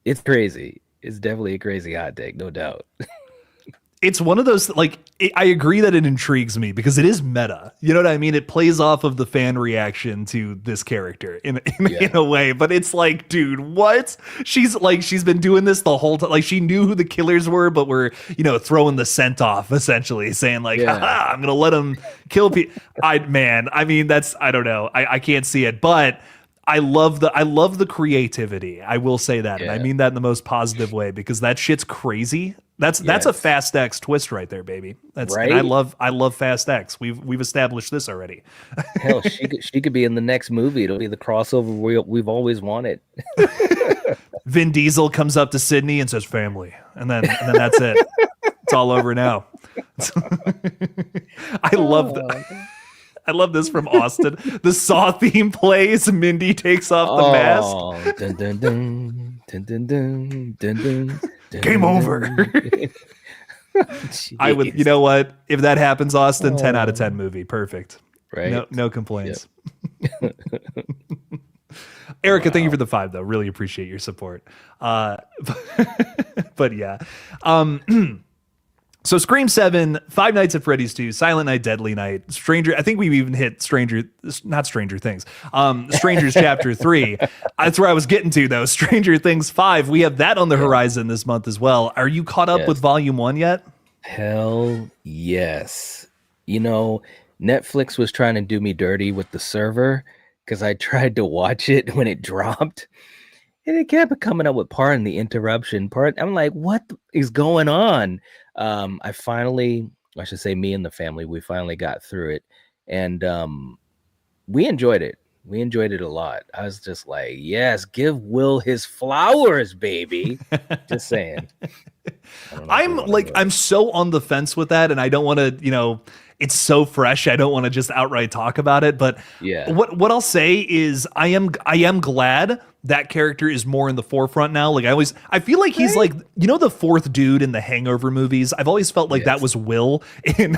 It's crazy. It's definitely a crazy hot take, no doubt.
It's one of those, I agree that it intrigues me because it is meta. You know what I mean? It plays off of the fan reaction to this character in a way, but it's like, dude, what? She's been doing this the whole time. Like, she knew who the killers were, but we're, throwing the scent off, essentially saying haha, I'm going to let him kill people. I don't know. I can't see it, but I love the creativity. I will say that. And I mean that in the most positive way because that shit's crazy. That's a Fast X twist right there, baby. That's right. And I love Fast X. We've established this already.
Hell, she could be in the next movie. It'll be the crossover we've always wanted.
Vin Diesel comes up to Sydney and says family. And then that's it. It's all over now. I love that. I love this from Austin. The Saw theme plays. Mindy takes off the mask.
Dun, dun, dun, dun, dun, dun, dun, dun,
Game over. I would, you know what? If that happens, Austin, 10 out of 10 movie. Perfect.
Right.
No complaints. Yep. Erica, thank you for the 5, though. Really appreciate your support. But yeah. So Scream 7, Five Nights at Freddy's 2, Silent Night, Deadly Night, Stranger. I think we've even hit Stranger Things. Strangers Chapter 3. That's where I was getting to, though. Stranger Things 5. We have that on the horizon this month as well. Are you caught up with Volume 1 yet?
Hell yes. Netflix was trying to do me dirty with the server because I tried to watch it when it dropped. And it kept coming up with pardon the interruption part. I'm like, what is going on? I should say me and the family, we finally got through it. And we enjoyed it. We enjoyed it a lot. I was just like, yes, give Will his flowers, baby. Just saying.
I'm so on the fence with that. And I don't want to, it's so fresh. I don't want to just outright talk about it. But
yeah,
what I'll say is I am glad that character is more in the forefront now. I feel like he's like, the fourth dude in the Hangover movies. I've always felt like that was Will in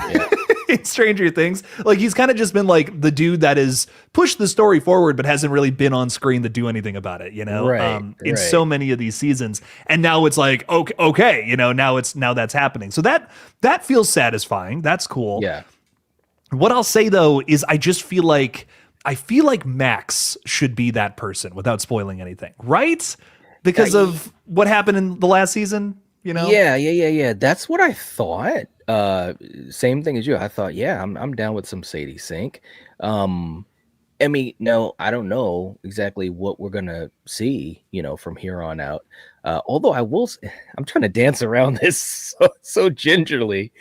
in Stranger Things. Like he's kind of just been like the dude that has pushed the story forward, but hasn't really been on screen to do anything about it, you know,
Right,
in so
right.
many of these seasons. And now it's like, okay, you know, now that's happening. So that feels satisfying. That's cool.
Yeah.
What I'll say though is I feel like Max should be that person without spoiling anything, right? Because
Y
of what happened in the last season, you know?
yeah. That's what I thought. Same thing as you. I thought, yeah, I'm down with some Sadie Sink. Um, I mean, no, I don't know exactly what we're gonna see, from here on out. Although I'm trying to dance around this so gingerly.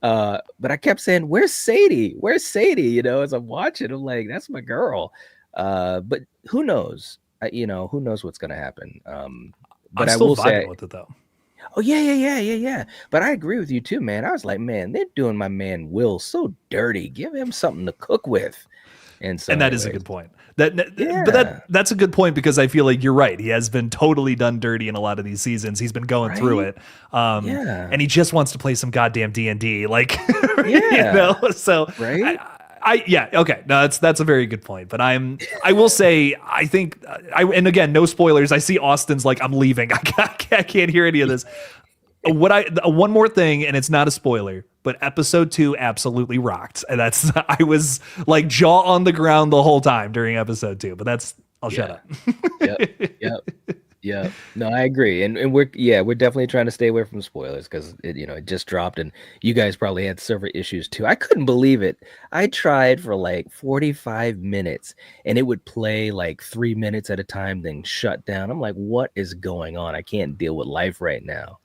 But I kept saying, "Where's Sadie? Where's Sadie?" As I'm watching, I'm like, "That's my girl." But who knows? Who knows what's gonna happen?
I'm
But I
still
will
vibing
say,
with it though.
oh yeah. But I agree with you too, man. I was like, man, they're doing my man Will so dirty. Give him something to cook with. And so,
And that is a
anyways,
good point. But
yeah,
that's a good point because I feel like you're right. He has been totally done dirty in a lot of these seasons. He's been going through
right,
it,
yeah,
and he just wants to play some goddamn D&D, like
yeah,
So
right,
yeah, okay, no, that's a very good point. But I will say I think and again, no spoilers. I see Austin's like I'm leaving. I can't hear any of this. One more thing, and it's not a spoiler, but episode 2 absolutely rocked, and that's I was like jaw on the ground the whole time during episode 2. But I'll shut
yeah,
up.
yep, yep. Yeah, no, I agree, and we're definitely trying to stay away from spoilers because it just dropped, and you guys probably had server issues too. I couldn't believe it. I tried for like 45 minutes, and it would play like 3 minutes at a time, then shut down. I'm like, what is going on? I can't deal with life right now.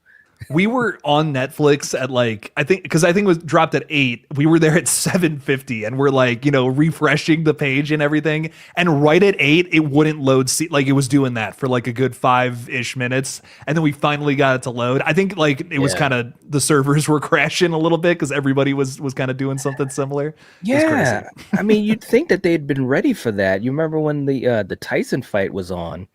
We were on Netflix at like I think it was dropped at 8. We were there at 7:50, and we're like refreshing the page and everything. And right at 8, it wouldn't load. Like it was doing that for like a good 5-ish minutes, and then we finally got it to load. I think like it was
Yeah,
kind of the servers were crashing a little bit because everybody was kind of doing something similar. It was crazy.
yeah. I mean, you'd think that they'd been ready for that. You remember when the Tyson fight was on?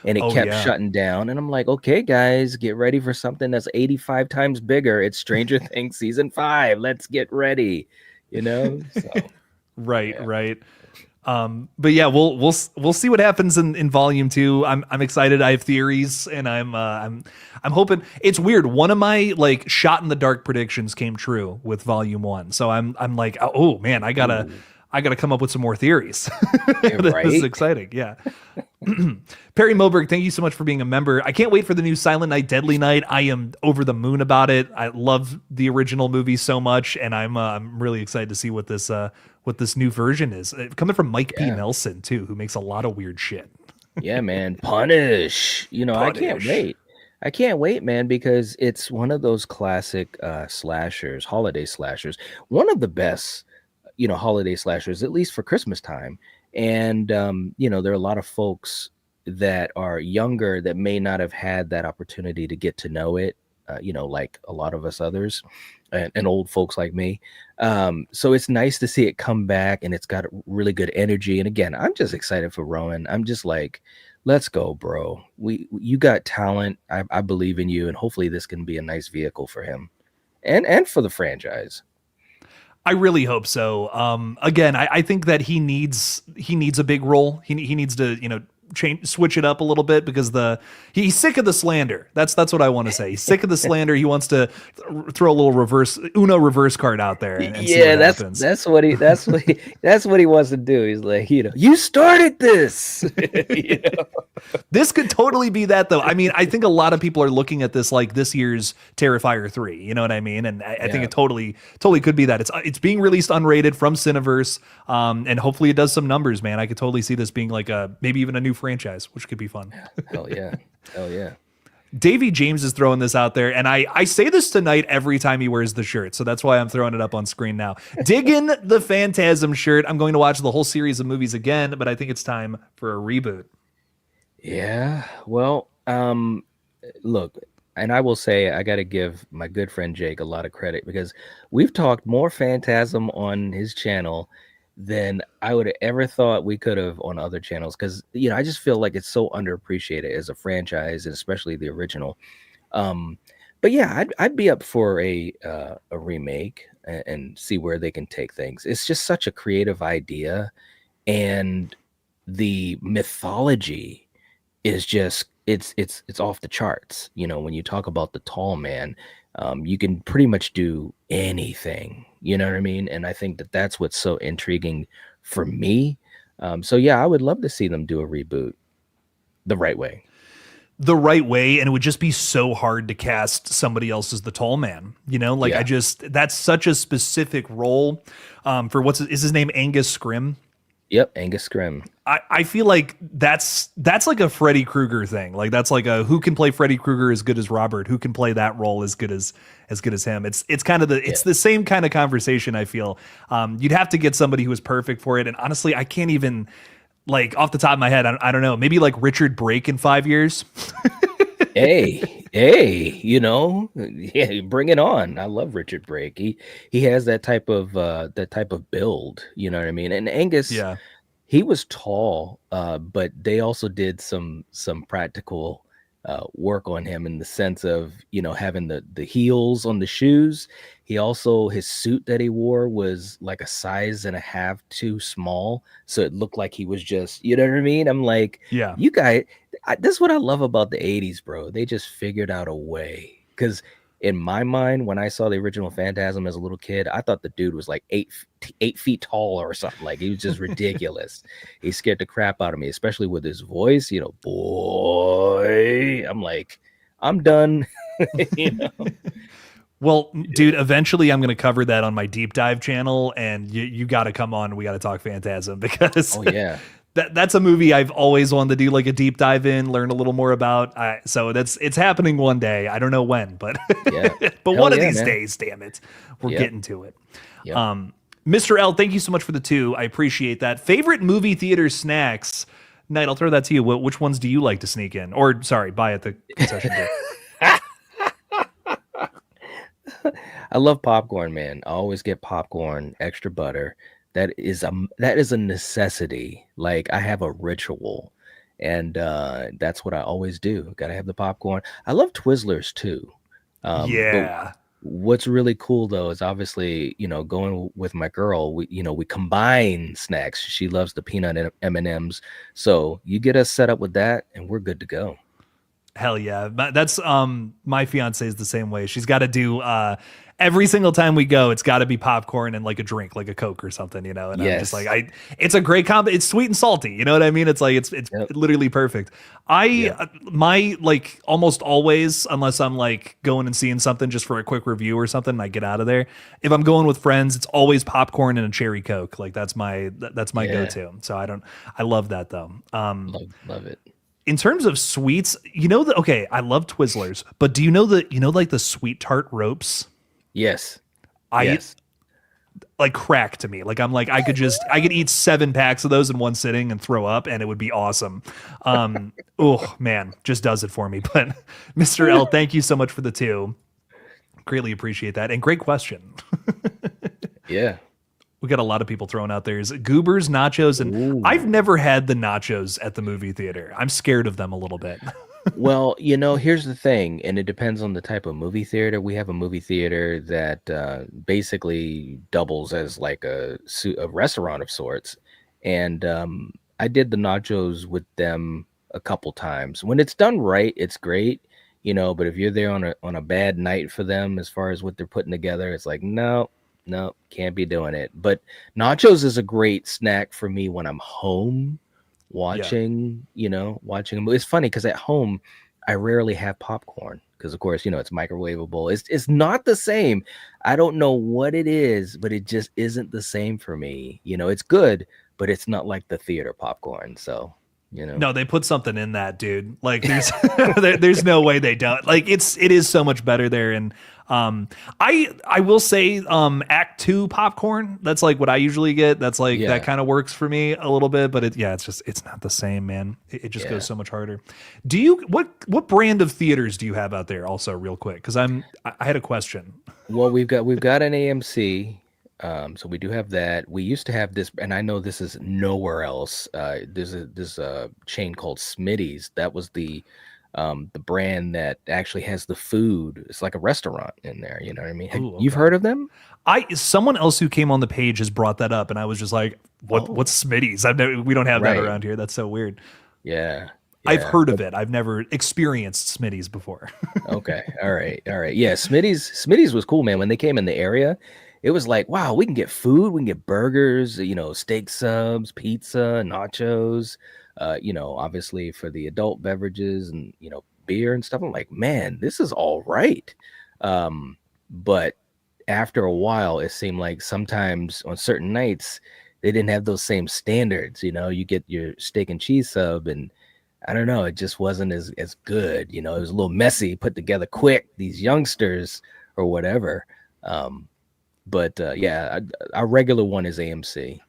And it
Oh
kept
yeah.
shutting down. And I'm like, okay, guys, get ready for something that's 85 times bigger. It's Stranger Things season 5. Let's get ready. So
Right,
yeah,
right. But yeah, we'll see what happens in volume 2. I'm excited. I have theories, and I'm hoping. It's weird. One of my like shot in the dark predictions came true with volume 1. So I'm like, oh man,
ooh,
I gotta come up with some more theories.
yeah,
This is
right.
exciting. Yeah. Perry Moberg, thank you so much for being a member. I can't wait for the new Silent Night, Deadly Night. I am over the moon about it. I love the original movie so much, and I'm really excited to see what this new version is. Coming from Mike P.
Yeah,
Nelson too, who makes a lot of weird shit.
yeah, man. Punish. I can't
Punish.
wait. I can't wait, man, because it's one of those classic slashers, holiday slashers. One of the best, holiday slashers, at least for Christmas time. And there are a lot of folks that are younger that may not have had that opportunity to get to know it, like a lot of us others, and old folks like me. So it's nice to see it come back, and it's got really good energy. And again, I'm just excited for Rowan. I'm just like, let's go, bro. You got talent. I believe in you, and hopefully this can be a nice vehicle for him and for the franchise.
I really hope so. Again, I think that he needs a big role. He needs to switch it up a little bit because he's sick of the slander. That's what I want to say. He's sick of the slander. He wants to throw a little reverse card out there and see
Yeah,
what happens.
that's what he wants to do. He's like, you started this. you know?
This could totally be that though. I mean, I think a lot of people are looking at this like this year's Terrifier 3. You know what I mean? And I think
Yeah,
it totally could be that. It's being released unrated from Cineverse, and hopefully it does some numbers, man. I could totally see this being like maybe even a new franchise, which could be fun.
hell yeah, hell yeah.
Davey James is throwing this out there, and I say this tonight every time he wears the shirt, so that's why I'm throwing it up on screen now. Dig in the Phantasm shirt. I'm going to watch the whole series of movies again, but I think it's time for a reboot.
Yeah. Well, look, and I will say I got to give my good friend Jake a lot of credit because we've talked more Phantasm on his channel than I would have ever thought we could have on other channels because I just feel like it's so underappreciated as a franchise, and especially the original. Um, But yeah, I'd be up for a remake and see where they can take things. It's just such a creative idea, and the mythology is just it's off the charts. You know, when you talk about the tall man, you can pretty much do anything. You know what I mean? And I think that that's what's so intriguing for me. So yeah, I would love to see them do a reboot the right way.
The right way, and it would just be so hard to cast somebody else as the tall man. You know, like I
Yeah.
just that's such a specific role. For is his name Angus Scrim?
Yep. Angus Scrimm.
I feel like that's like a Freddy Krueger thing. Like that's like a who can play Freddy Krueger as good as Robert, who can play that role as good as him. It's kind of
Yeah.
the same kind of conversation. I feel you'd have to get somebody who is perfect for it. And honestly, I can't even like off the top of my head. I don't know. Maybe like Richard Brake in 5 years.
Hey, yeah, bring it on. I love Richard Brake. He has that type of build, you know what I mean? And Angus,
Yeah.
he was tall, but they also did some practical work on him in the sense of, having the heels on the shoes. He also, his suit that he wore was like a size and a half too small, so it looked like he was just, you know what I mean? I'm like,
Yeah.
you guys, this is what I love about the 80s, bro. They just figured out a way. Because in my mind, when I saw the original Phantasm as a little kid, I thought the dude was like 8 feet tall or something. Like, he was just ridiculous. He scared the crap out of me, especially with his voice. Boy, I'm like, I'm done. you know?
Well, dude, eventually I'm going to cover that on my deep dive channel, and you got to come on. We got to talk Phantasm because
Oh yeah,
that's a movie I've always wanted to do like a deep dive in, learn a little more about. So it's happening one day. I don't know when, but
yeah.
but
Hell
one of
yeah,
these
man.
days, damn it, we're
Yep,
getting to it.
yep.
Mr. L, thank you so much for the 2. I appreciate that. Favorite movie theater snacks? Knight, I'll throw that to you. Which ones do you like to sneak in, or sorry, buy at the concession booth?
I love popcorn, man. I always get popcorn, extra butter. That is a necessity. Like, I have a ritual, and that's what I always do. Got to have the popcorn. I love Twizzlers too. But
Yeah.
what's really cool though is obviously, going with my girl, we combine snacks. She loves the peanut M&Ms, so you get us set up with that, and we're good to go.
Hell yeah. That's my fiance is the same way. She's got to do every single time we go, it's got to be popcorn and like a drink, like a Coke or something, and I'm just like
Yes.
it's a great combo. It's sweet and salty, you know what I mean? It's like it's
Yep.
literally perfect.
Yep.
My like almost always, unless I'm like going and seeing something just for a quick review or something and I get out of there. If I'm going with friends, it's always popcorn and a cherry Coke. Like that's my
Yeah.
go-to. So I love that though.
Love it.
In terms of sweets, okay, I love Twizzlers, but do you know like the sweet tart ropes?
Yes.
I
Yes.
like crack to me. Like I'm like I could eat 7 packs of those in one sitting and throw up and it would be awesome. Oh man, just does it for me. But Mr. L, thank you so much for the 2. Greatly appreciate that. And great question.
Yeah.
We got a lot of people throwing out there is goobers, nachos, and I've
Ooh.
never had the nachos at the movie theater. I'm scared of them a little bit.
Well, here's the thing, and it depends on the type of movie theater. We have a movie theater that basically doubles as like a restaurant of sorts. And I did the nachos with them a couple times. When it's done right, it's great, but if you're there on a bad night for them as far as what they're putting together, it's like, no, no, can't be doing it. But nachos is a great snack for me when I'm home
Yeah.
watching a movie. It's funny because at home I rarely have popcorn because of course, it's microwavable. It's not the same. I don't know what it is, but it just isn't the same for me. It's good, but it's not like the theater popcorn. So,
No, they put something in that, dude. Like there's there's no way they don't. Like it is so much better there. And I will say Act 2 popcorn, that's like what I usually get. That's like that
yeah,
kind of works for me a little bit, but it's not the same, man. It just goes
yeah.
so much harder. Do you what brand of theaters do you have out there also real quick? Cuz I had a question.
Well, we've got an AMC. So we do have that. We used to have this, and I know this is nowhere else. There's a chain called Smitty's. That was the the brand that actually has the food. It's like a restaurant in there. You know what I mean?
Ooh,
You've
okay.
heard of them?
Someone else who came on the page has brought that up, and I was just like,
Oh,
what's Smitty's? We don't have that
right.
around here. That's so weird.
Yeah.
I've
Yeah.
heard of it. I've never experienced Smitty's before.
Okay. All right. All right. Yeah. Smitty's was cool, man. When they came in the area, it was like, wow, we can get food, we can get burgers, steak subs, pizza, nachos, obviously for the adult beverages and, beer and stuff. I'm like, man, this is all right. But after a while, it seemed like sometimes on certain nights, they didn't have those same standards. You get your steak and cheese sub, and I don't know, it just wasn't as good. It was a little messy, put together quick, these youngsters or whatever. But yeah, our regular one is AMC.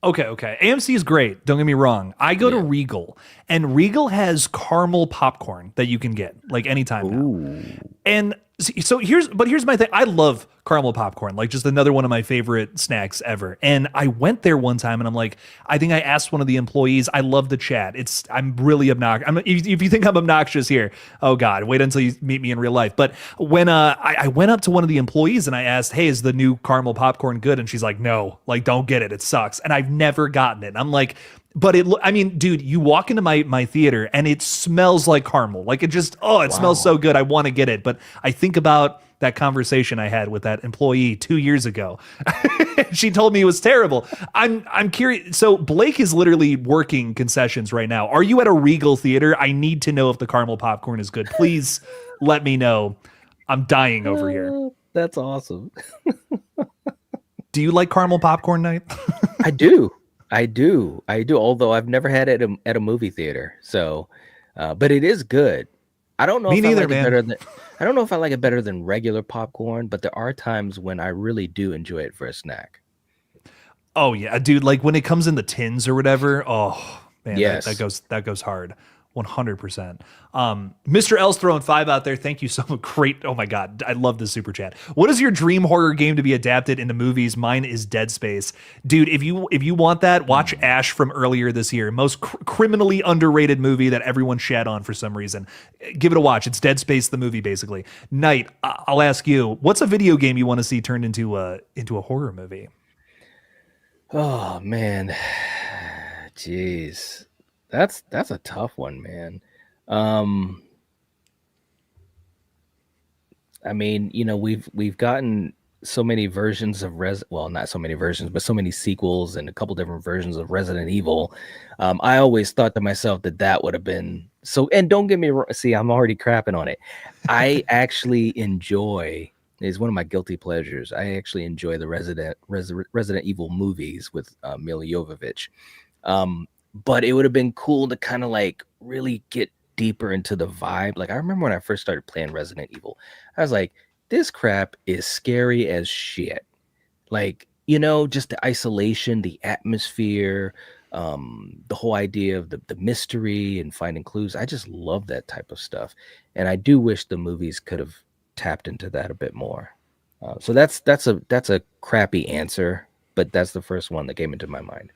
Okay. AMC is great. Don't get me wrong. I go to
Yeah.
Regal, and Regal has caramel popcorn that you can get like anytime now.
Ooh.
And so here's my thing. I love caramel popcorn, like just another one of my favorite snacks ever. And I went there one time and I'm like, I think I asked one of the employees, I love the chat. I'm really obnoxious. If you think I'm obnoxious here, oh God, wait until you meet me in real life. But when I went up to one of the employees and I asked, hey, is the new caramel popcorn good? And she's like, no, like don't get it. It sucks. And I've never gotten it. And I'm like, but I mean, dude, you walk into my theater and it smells like caramel. Like it smells so
Wow.
good. I want to get it. But I think about that conversation I had with that employee 2 years ago. She told me it was terrible. I'm curious. So Blake is literally working concessions right now. Are you at a Regal theater? I need to know if the caramel popcorn is good. Please let me know. I'm dying over here.
That's awesome.
Do you like caramel popcorn night?
I do. I do. Although I've never had it at a movie theater. So, but it is good. I don't know
Me
if I
neither,
like it
man.
better than I don't know if I like it better than regular popcorn, but there are times when I really do enjoy it for a snack.
Oh yeah, dude. Like when it comes in the tins or whatever. Oh man,
Yes.
that goes hard. 100%. Mr. L's throwing 5 out there. Thank you so much. Great. Oh my God. I love this super chat. What is your dream horror game to be adapted into movies? Mine is Dead Space. Dude, if you want that, watch Ash from earlier this year. Most criminally underrated movie that everyone shat on for some reason. Give it a watch. It's Dead Space, the movie, basically. Knight, I'll ask you, what's a video game you want to see turned into a horror movie?
Oh man. Jeez. That's a tough one, man. Um I mean, we've gotten so many versions of well, not so many versions, but so many sequels and a couple different versions of Resident Evil. I always thought to myself that would have been so. And don't get me wrong, see, I'm already crapping on it. I actually enjoy. It's one of my guilty pleasures. I actually enjoy the Resident Evil movies with Mila Jovovich. But it would have been cool to kind of like really get deeper into the vibe. Like I remember when I first started playing Resident Evil, I was like, this crap is scary as shit. Like, just the isolation, the atmosphere, the whole idea of the mystery and finding clues. I just love that type of stuff. And I do wish the movies could have tapped into that a bit more. So that's a crappy answer, but that's the first one that came into my mind.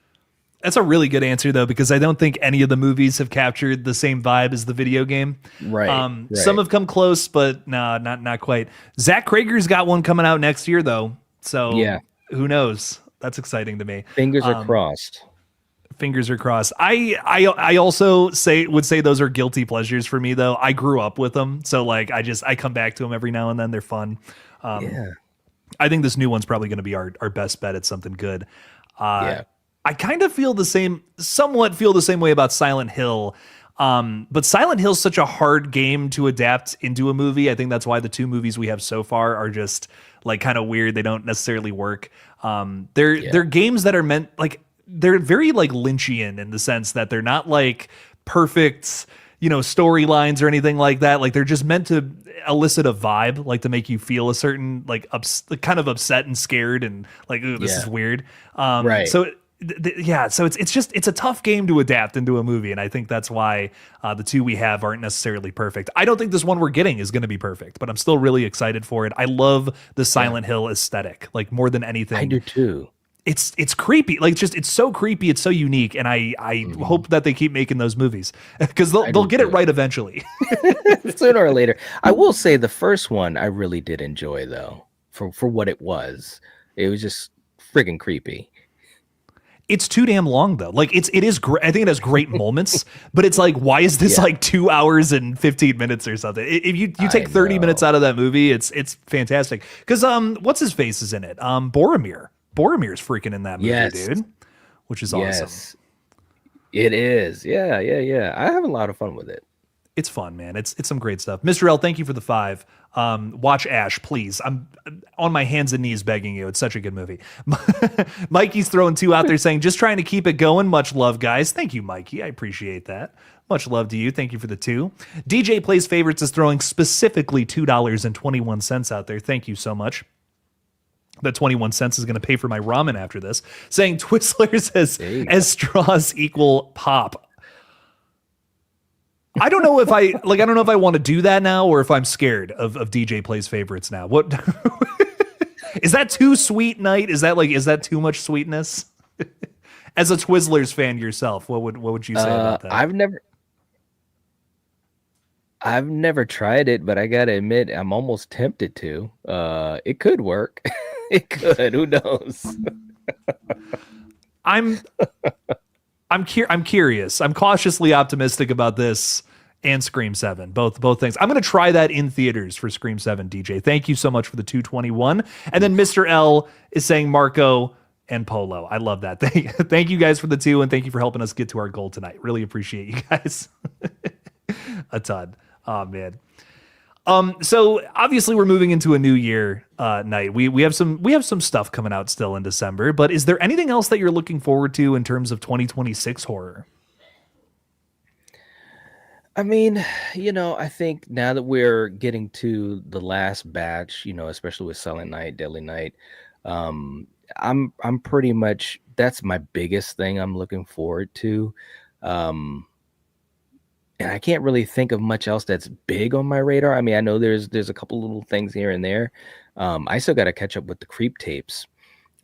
That's a really good answer though, because I don't think any of the movies have captured the same vibe as the video game.
Right.
Some have come close, but no, not quite. Zach Krager's got one coming out next year though, so
Yeah.
who knows? That's exciting to me.
Fingers are crossed.
Fingers are crossed. I also would say those are guilty pleasures for me though. I grew up with them, so like I come back to them every now and then. They're fun.
Yeah.
I think this new one's probably going to be our best bet at something good.
Yeah.
I kind of somewhat feel the same way about Silent Hill. But Silent Hill's such a hard game to adapt into a movie. I think that's why the 2 movies we have so far are just like kind of weird. They don't necessarily work. They're games that are meant like they're very like Lynchian in the sense that they're not like perfect, storylines or anything like that. Like they're just meant to elicit a vibe, like to make you feel a certain like kind of upset and scared and like, ooh, this is weird.
Right.
So so it's a tough game to adapt into a movie, and I think that's why the 2 we have aren't necessarily perfect. I don't think this one we're getting is going to be perfect, but I'm still really excited for it. I love the Silent Hill aesthetic, like more than anything.
I do too.
it's creepy. Like it's so creepy. It's so unique, and I
Mhm.
hope that they keep making those movies because they'll
I
they'll
do
get it
too.
right eventually.
Sooner or later. I will say the first one I really did enjoy though, for what it was. It was just friggin' creepy.
It's too damn long though. Like it is great. I think it has great moments, but it's like, why is this
Yeah,
like 2 hours and 15 minutes or something? If you
I
take 30 minutes
know.
out of that movie, it's fantastic. Because what's his face is in it? Boromir. Boromir's freaking in that movie,
Yes,
dude, which is awesome.
yes, it is. Yeah, yeah, yeah. I have a lot of fun with it.
It's fun, man. It's some great stuff. Mr. L, thank you for the 5. Watch Ash, please. I'm on my hands and knees begging you. It's such a good movie. Mikey's throwing 2 out there saying, just trying to keep it going. Much love, guys. Thank you, Mikey. I appreciate that. Much love to you. Thank you for the 2. DJ Plays Favorites is throwing specifically $2.21 out there. Thank you so much. That 21 cents is going to pay for my ramen after this. Saying Twizzlers
There you
as
go.
straws equal pop. I don't know if I don't know if I want to do that now or if I'm scared of DJ Plays Favorites now. What is that too sweet, Night? Is that too much sweetness? As a Twizzlers fan yourself, what would you say about that?
I've never tried it, but I gotta admit, I'm almost tempted to. It could work. It could. Who knows?
I'm I'm curious. I'm cautiously optimistic about this and Scream 7. Both things. I'm going to try that in theaters for Scream 7, DJ. Thank you so much for the 221. And then Mr. L is saying Marco and Polo. I love that. Thank you guys for the 2 and thank you for helping us get to our goal tonight. Really appreciate you guys a ton. Oh man. So obviously we're moving into a new year night. We have some stuff coming out still in December, but is there anything else that you're looking forward to in terms of 2026 horror?
I mean, I think now that we're getting to the last batch, especially with Silent Night, Deadly Night, um, I'm pretty much that's my biggest thing I'm looking forward to. Um, and I can't really think of much else that's big on my radar. I mean, I know there's a couple little things here and there. I still got to catch up with the creep tapes.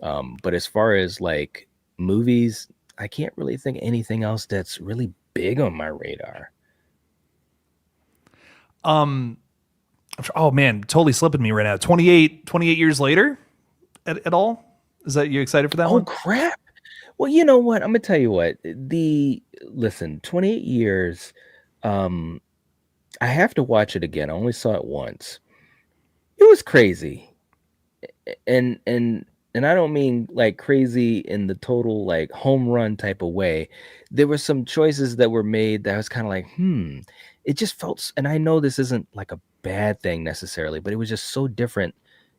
But as far as like movies, I can't really think of anything else that's really big on my radar.
Um, oh man, totally slipping me right now. 28 years later at all? Is that you excited for that
Oh
one?
crap. Well, you know what? I'm gonna tell you what. The listen, 28 years. Um, I have to watch it again. I only saw it once. It was crazy. And I don't mean like crazy in the total like home run type of way. There were some choices that were made that I was kind of like, it just and I know this isn't like a bad thing necessarily, but it was just so different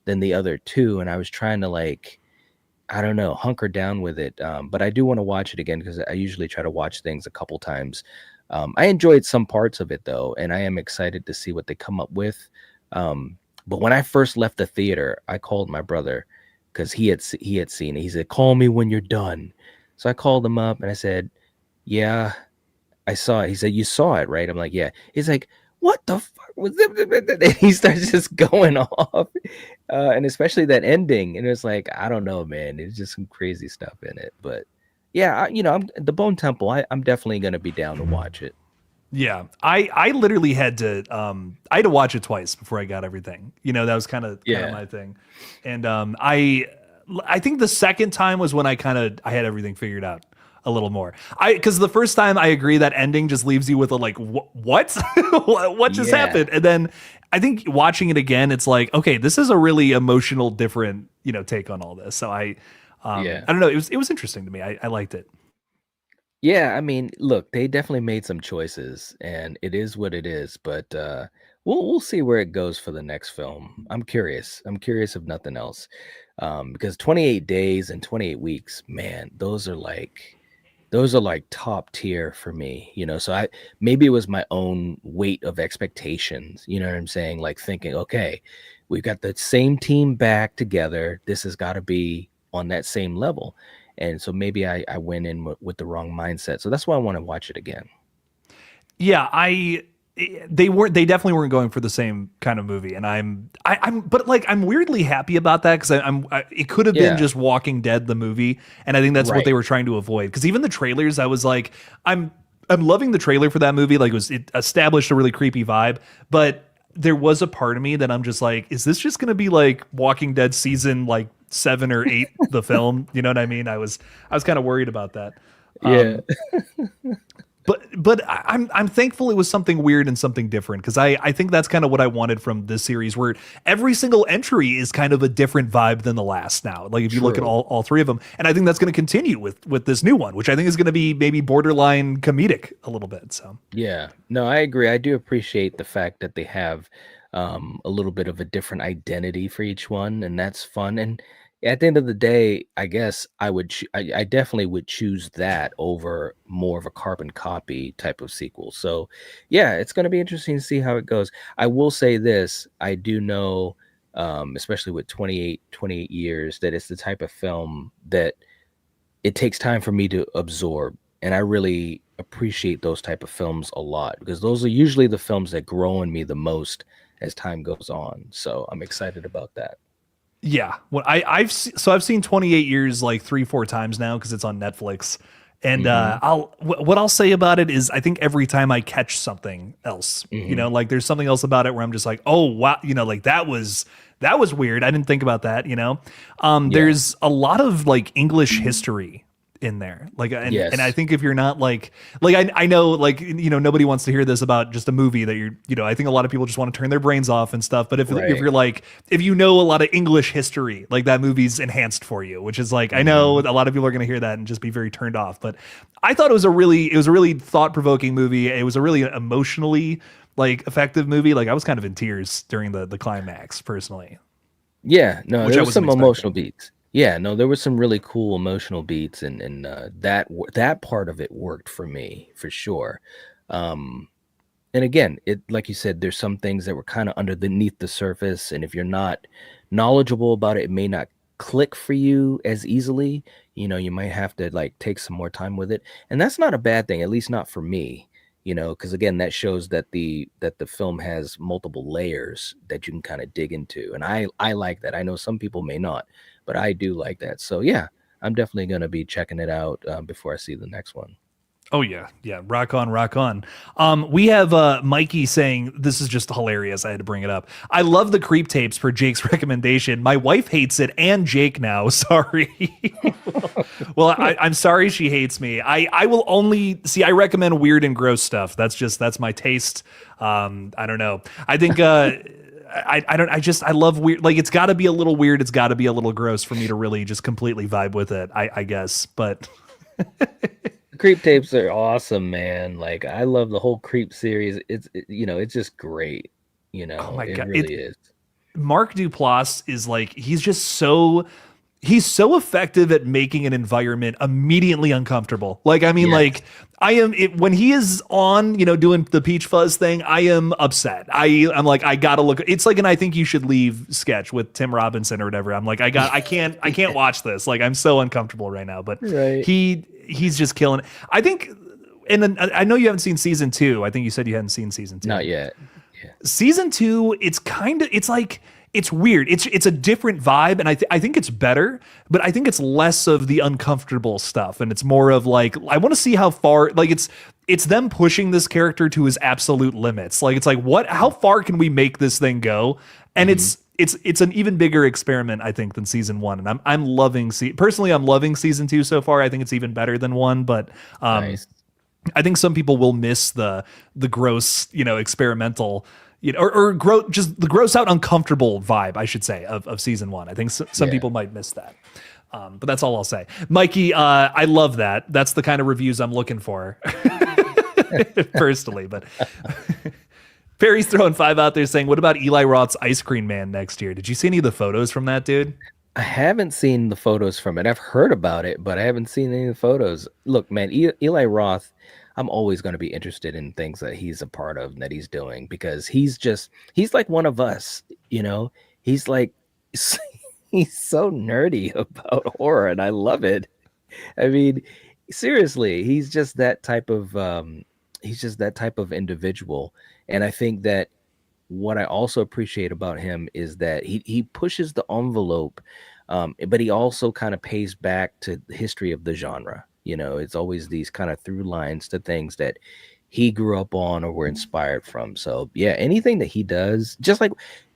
than the other two. And I was trying to like, I don't know, hunker down with it. But I do want to watch it again because I usually try to watch things a couple times. I enjoyed some parts of it though, and I am excited to see what they come up with. But when I first left the theater, I called my brother because he had seen it. He said, "Call me when you're done." So I called him up and I said, "Yeah, I saw it." He said, "You saw it, right?" I'm like, "Yeah." He's like, "What the fuck was it?" And he starts just going off, and especially that ending. And it's like, I don't know, man. It's just some crazy stuff in it. But yeah, I'm the Bone Temple. I'm definitely gonna be down to watch it.
Yeah, I literally had to I had to watch it twice before I got everything. That was kind of
Yeah,
my thing, and I think the second time was when I had everything figured out a little more. Because the first time I agree that ending just leaves you with a like what what just
yeah,
happened, and then I think watching it again, it's like okay, this is a really emotional, different take on all this. So
yeah.
I don't know, it was interesting to me. I liked it.
Yeah, I mean, look, they definitely made some choices, and it is what it is. But we'll see where it goes for the next film. I'm curious. I'm curious if nothing else, because 28 days and 28 weeks, man, those are like top tier for me. So I maybe it was my own weight of expectations. You know what I'm saying? Like thinking, okay, we've got the same team back together. This has got to be on that same level. And so maybe I went in with the wrong mindset. So that's why I want to watch it again.
Yeah, they definitely weren't going for the same kind of movie, and but like I'm weirdly happy about that because it could have been
Yeah,
just Walking Dead the movie, and I think that's what they
right.
were trying to avoid. Because even the trailers, I was like, I'm loving the trailer for that movie. Like it established a really creepy vibe, but there was a part of me that I'm just like, is this just going to be like Walking Dead season like 7 or 8, the film? You know what I mean? I was kind of worried about that.
Yeah.
But I'm thankful it was something weird and something different because I think that's kind of what I wanted from this series, where every single entry is kind of a different vibe than the last now. Like if you look at
True.
all three of them, and I think that's going to continue with this new one, which I think is going to be maybe borderline comedic a little bit. So
Yeah. No, I agree. I do appreciate the fact that they have a little bit of a different identity for each one, and that's fun. And at the end of the day, I guess I definitely would choose that over more of a carbon copy type of sequel. So, yeah, it's going to be interesting to see how it goes. I will say this: I do know, especially with 28 years, that it's the type of film that it takes time for me to absorb, and I really appreciate those type of films a lot because those are usually the films that grow on me the most as time goes on. So I'm excited about that.
yeah, I've seen 28 years like 3 4 times now because it's on Netflix. And
Hmm.
what I'll say about it is I think every time I catch something else,
Hmm.
like there's something else about it where I'm just like, oh wow, like that was weird. I didn't think about that.
Yeah.
There's a lot of like English history in there, like, and I
Yes.
think if you're not like I know, like, nobody wants to hear this about just a movie that I think a lot of people just want to turn their brains off and stuff, but if
Right.
you're like, if you know a lot of English history, like that movie's enhanced for you, which is like, I know
Hmm.
a lot of people are going to hear that and just be very turned off, but I thought it was a really thought-provoking movie. It was a really emotionally like effective movie. Like I was kind of in tears during the climax personally,
Yeah. No,
which
there
I
was
wasn't
some emotional
expecting.
beats. Yeah. No, there was some really cool emotional beats, and that part of it worked for me for sure. Um, and again, it like you said, there's some things that were kind of underneath the surface, and if you're not knowledgeable about it, it may not click for you as easily. You might have to like take some more time with it, and that's not a bad thing, at least not for me. Because again, that shows that the film has multiple layers that you can kind of dig into, and I like that. I know some people may not, but I do like that. So yeah, I'm definitely gonna be checking it out before I see the next one.
Oh yeah, yeah. Rock on, rock on. We have Mikey saying this is just hilarious. I had to bring it up. I love the creep tapes for Jake's recommendation. My wife hates it, and Jake now. Sorry. Well, I'm sorry she hates me. I will only see. I recommend weird and gross stuff. That's my taste. I don't know. I think. I don't. I love weird. Like it's got to be a little weird. It's got to be a little gross for me to really just completely vibe with it. I guess, but.
Creep tapes are awesome, man. Like I love the whole Creep series. It's just great.
Oh my
It
god!
really is.
Mark Duplass is like he's so effective at making an environment immediately uncomfortable. Like I mean,
Yes.
like when he is on, doing the peach fuzz thing, I am upset. I'm like, I gotta look. It's like an I think you should leave sketch with Tim Robinson or whatever. I'm like, I can't watch this. Like I'm so uncomfortable right now. But
Right.
he's just killing it. I think, and then I know you haven't seen season two. I think you said you hadn't seen season
Not
two.
yet. Yeah.
Season two, it's like it's weird. It's a different vibe, and I think it's better, but I think it's less of the uncomfortable stuff, and it's more of like I want to see how far. Like it's them pushing this character to his absolute limits. Like it's like how far can we make this thing go? And
Hmm.
it's an even bigger experiment, I think, than season one. And I'm loving personally, I'm loving season two so far. I think it's even better than one, but
Nice.
I think some people will miss the gross, experimental, or just the gross out uncomfortable vibe, I should say, of season one. I think some
Yeah.
people might miss that. But that's all I'll say. Mikey, I love that. That's the kind of reviews I'm looking for personally. But Perry's throwing 5 out there saying, what about Eli Roth's Ice Cream Man next year? Did you see any of the photos from that dude?
I haven't seen the photos from it. I've heard about it, but I haven't seen any of the photos. Look, man, Eli Roth, I'm always going to be interested in things that he's a part of and that he's doing because he's like one of us, you know? He's like, he's so nerdy about horror and I love it. I mean, seriously, he's just that type of individual. And I think that what I also appreciate about him is that he pushes the envelope, but he also kind of pays back to the history of the genre. You know, it's always these kind of through lines to things that he grew up on or were inspired from. So yeah, anything that he does, just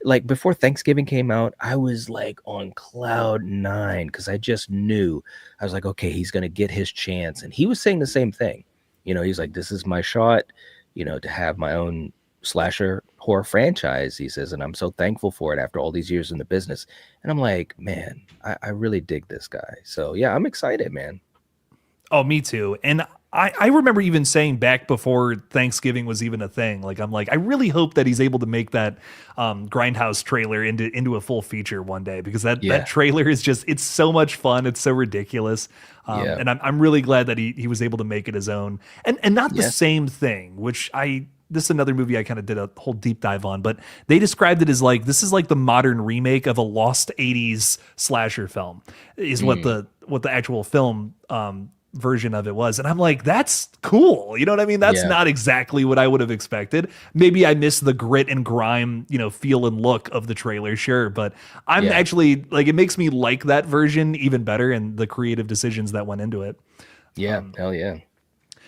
like before Thanksgiving came out, I was like on cloud nine because I just knew. I was like, okay, he's gonna get his chance. And he was saying the same thing. You know, he's like, this is my shot, you know, to have my own slasher horror franchise, he says, and I'm so thankful for it after all these years in the business. And I'm like, man, I really dig this guy. So yeah, I'm excited, man.
Oh, me too. And I remember even saying back before Thanksgiving was even a thing, like I'm like, I really hope that he's able to make that Grindhouse trailer into a full feature one day, because that
Yeah.
trailer is just, it's so much fun. It's so ridiculous.
Yeah.
And I'm really glad that he was able to make it his own, and not the
Yeah.
same thing, which this is another movie I kind of did a whole deep dive on, but they described it as like, this is like the modern remake of a lost 80s slasher film, is what the actual film version of it was. And I'm like, that's cool. You know what I mean? That's
Yeah.
not exactly what I would have expected. Maybe I missed the grit and grime, you know, feel and look of the trailer, sure, but I'm
Yeah.
actually like, it makes me like that version even better, and the creative decisions that went into it.
Yeah. Hell yeah.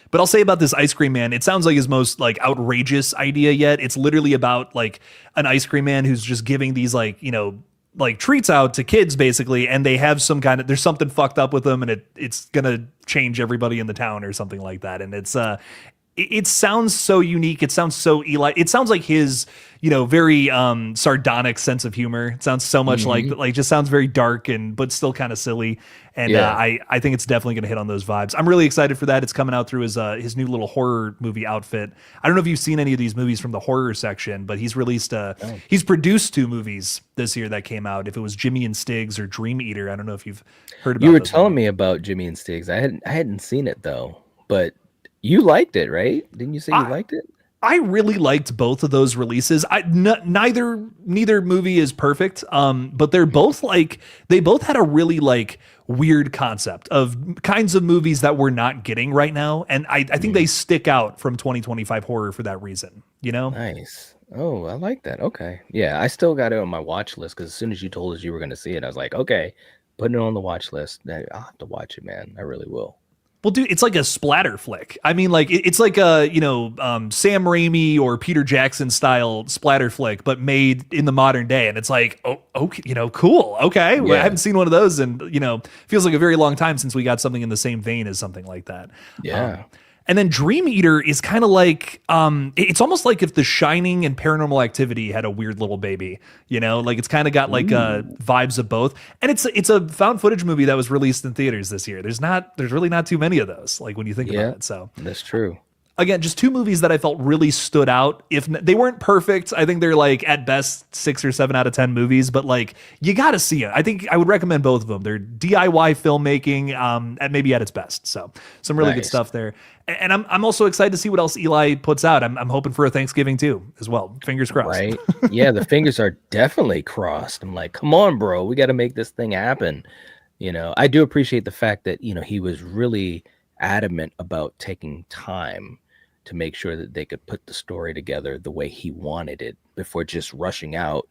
But I'll say about this ice cream man, it sounds like his most like outrageous idea yet. It's literally about like an ice cream man who's just giving these like, you know, like treats out to kids basically, and they have some kind of, there's something fucked up with them, and it's gonna change everybody in the town or something like that. And it sounds so unique. It sounds so Eli. It sounds like his, you know, very sardonic sense of humor. It sounds so much like just sounds very dark and but still kind of silly. And
Yeah.
I think it's definitely going to hit on those vibes. I'm really excited for that. It's coming out through his new little horror movie outfit. I don't know if you've seen any of these movies from the horror section, but he's released he's produced 2 movies this year that came out. If it was Jimmy and Stiggs or Dream Eater, I don't know if you've heard about.
You were
those
telling
movies.
me about Jimmy and Stiggs. I hadn't seen it though, but you liked it, right? Didn't you say you liked it?
I really liked both of those releases. Neither movie is perfect, but they're both like, they both had a really like weird concept of kinds of movies that we're not getting right now, and I think they stick out from 2025 horror for that reason. You know,
Nice. Oh, I like that. Okay. Yeah, I still got it on my watch list because as soon as you told us you were going to see it, I was like, okay, putting it on the watch list. I'll have to watch it, man. I really will.
well, dude, it's like a splatter flick. I mean, like it's like a, you know, Sam Raimi or Peter Jackson style splatter flick, but made in the modern day. And it's like, oh, okay, you know, cool. Okay, well, I
Yeah.
haven't seen one of those, and you know, feels like a very long time since we got something in the same vein as something like that.
Yeah.
And then Dream Eater is kind of like, it's almost like if The Shining and Paranormal Activity had a weird little baby, you know, like it's kind of got like vibes of both. And it's a found footage movie that was released in theaters this year. There's really not too many of those, like when you think
Yeah.
about it. So
That's true.
again, just 2 movies that I felt really stood out. If they weren't perfect, I think they're like at best 6 or 7 out of 10 movies, but like you got to see it. I think I would recommend both of them. They're DIY filmmaking, at maybe at its best. So some really good
Nice.
stuff there. And I'm also excited to see what else Eli puts out. I'm hoping for a Thanksgiving too, as well. Fingers crossed.
Right? Yeah, the fingers are definitely crossed. I'm like, come on, bro. We got to make this thing happen. You know, I do appreciate the fact that, you know, he was really adamant about taking time to make sure that they could put the story together the way he wanted it before just rushing out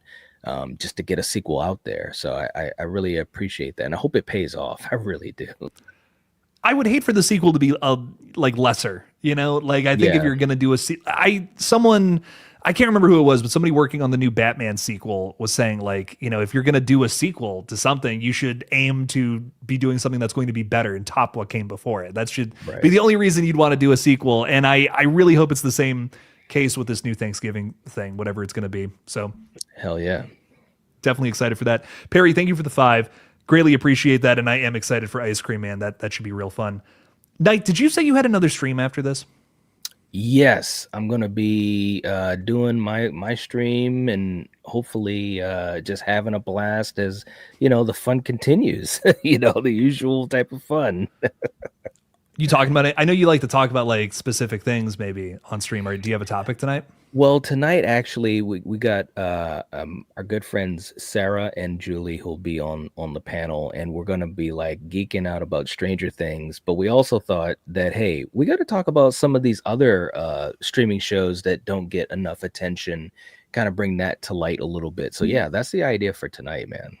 just to get a sequel out there. So I really appreciate that. And I hope it pays off. I really do.
I would hate for the sequel to be like lesser, you know, like I think if
Yeah.
you're going to do I can't remember who it was, but somebody working on the new Batman sequel was saying like, you know, if you're going to do a sequel to something, you should aim to be doing something that's going to be better and top what came before it. That should
Right.
be the only reason you'd want to do a sequel. And I really hope it's the same case with this new Thanksgiving thing, whatever it's going to be. So
Hell yeah.
definitely excited for that. Perry, thank you for the 5. Greatly appreciate that. And I am excited for Ice Cream Man. That should be real fun. Knight, did you say you had another stream after this?
Yes, I'm gonna be doing my stream and hopefully just having a blast as you know the fun continues. You know, the usual type of fun.
You talking about it? I know you like to talk about like specific things maybe on stream. Or do you have a topic tonight?
Well, tonight actually we got our good friends Sarah and Julie who'll be on the panel, and we're gonna be like geeking out about Stranger Things. But we also thought that hey, we got to talk about some of these other streaming shows that don't get enough attention, kind of bring that to light a little bit. So yeah, that's the idea for tonight, man.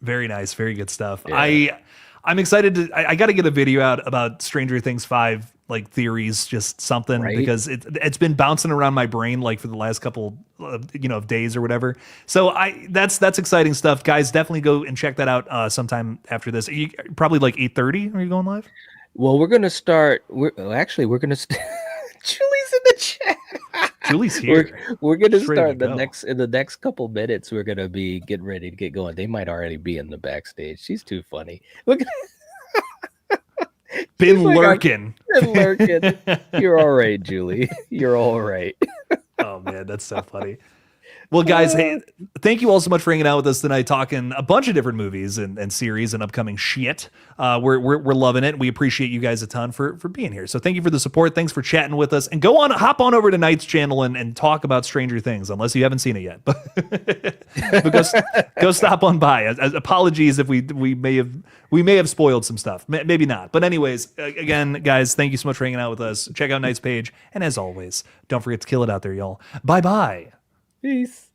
Very nice, very good stuff.
Yeah.
I'm excited to. I got to get a video out about Stranger Things 5 like theories, just something
Right?
because it's been bouncing around my brain like for the last couple of days or whatever. So that's exciting stuff, guys. Definitely go and check that out sometime after this. Probably like 8:30. Are you going live?
Well, we're gonna start. We're gonna. Julie's in the chat.
Julie's here.
We're gonna
She's ready
start
to go.
in the next couple minutes. We're gonna be getting ready to get going. They might already be in the backstage. She's too funny. Look at
Been
like,
lurking.
been lurking. You're all right, Julie. You're all right.
Oh man, that's so funny. Well, guys, hey, thank you all so much for hanging out with us tonight, talking a bunch of different movies and series and upcoming shit. We're loving it. We appreciate you guys a ton for being here. So thank you for the support. Thanks for chatting with us. And hop on over to Knight's channel and talk about Stranger Things, unless you haven't seen it yet. But go stop on by. Apologies if we may have spoiled some stuff. Maybe not. But anyways, again, guys, thank you so much for hanging out with us. Check out Knight's page. And as always, don't forget to kill it out there, y'all. Bye-bye.
Peace.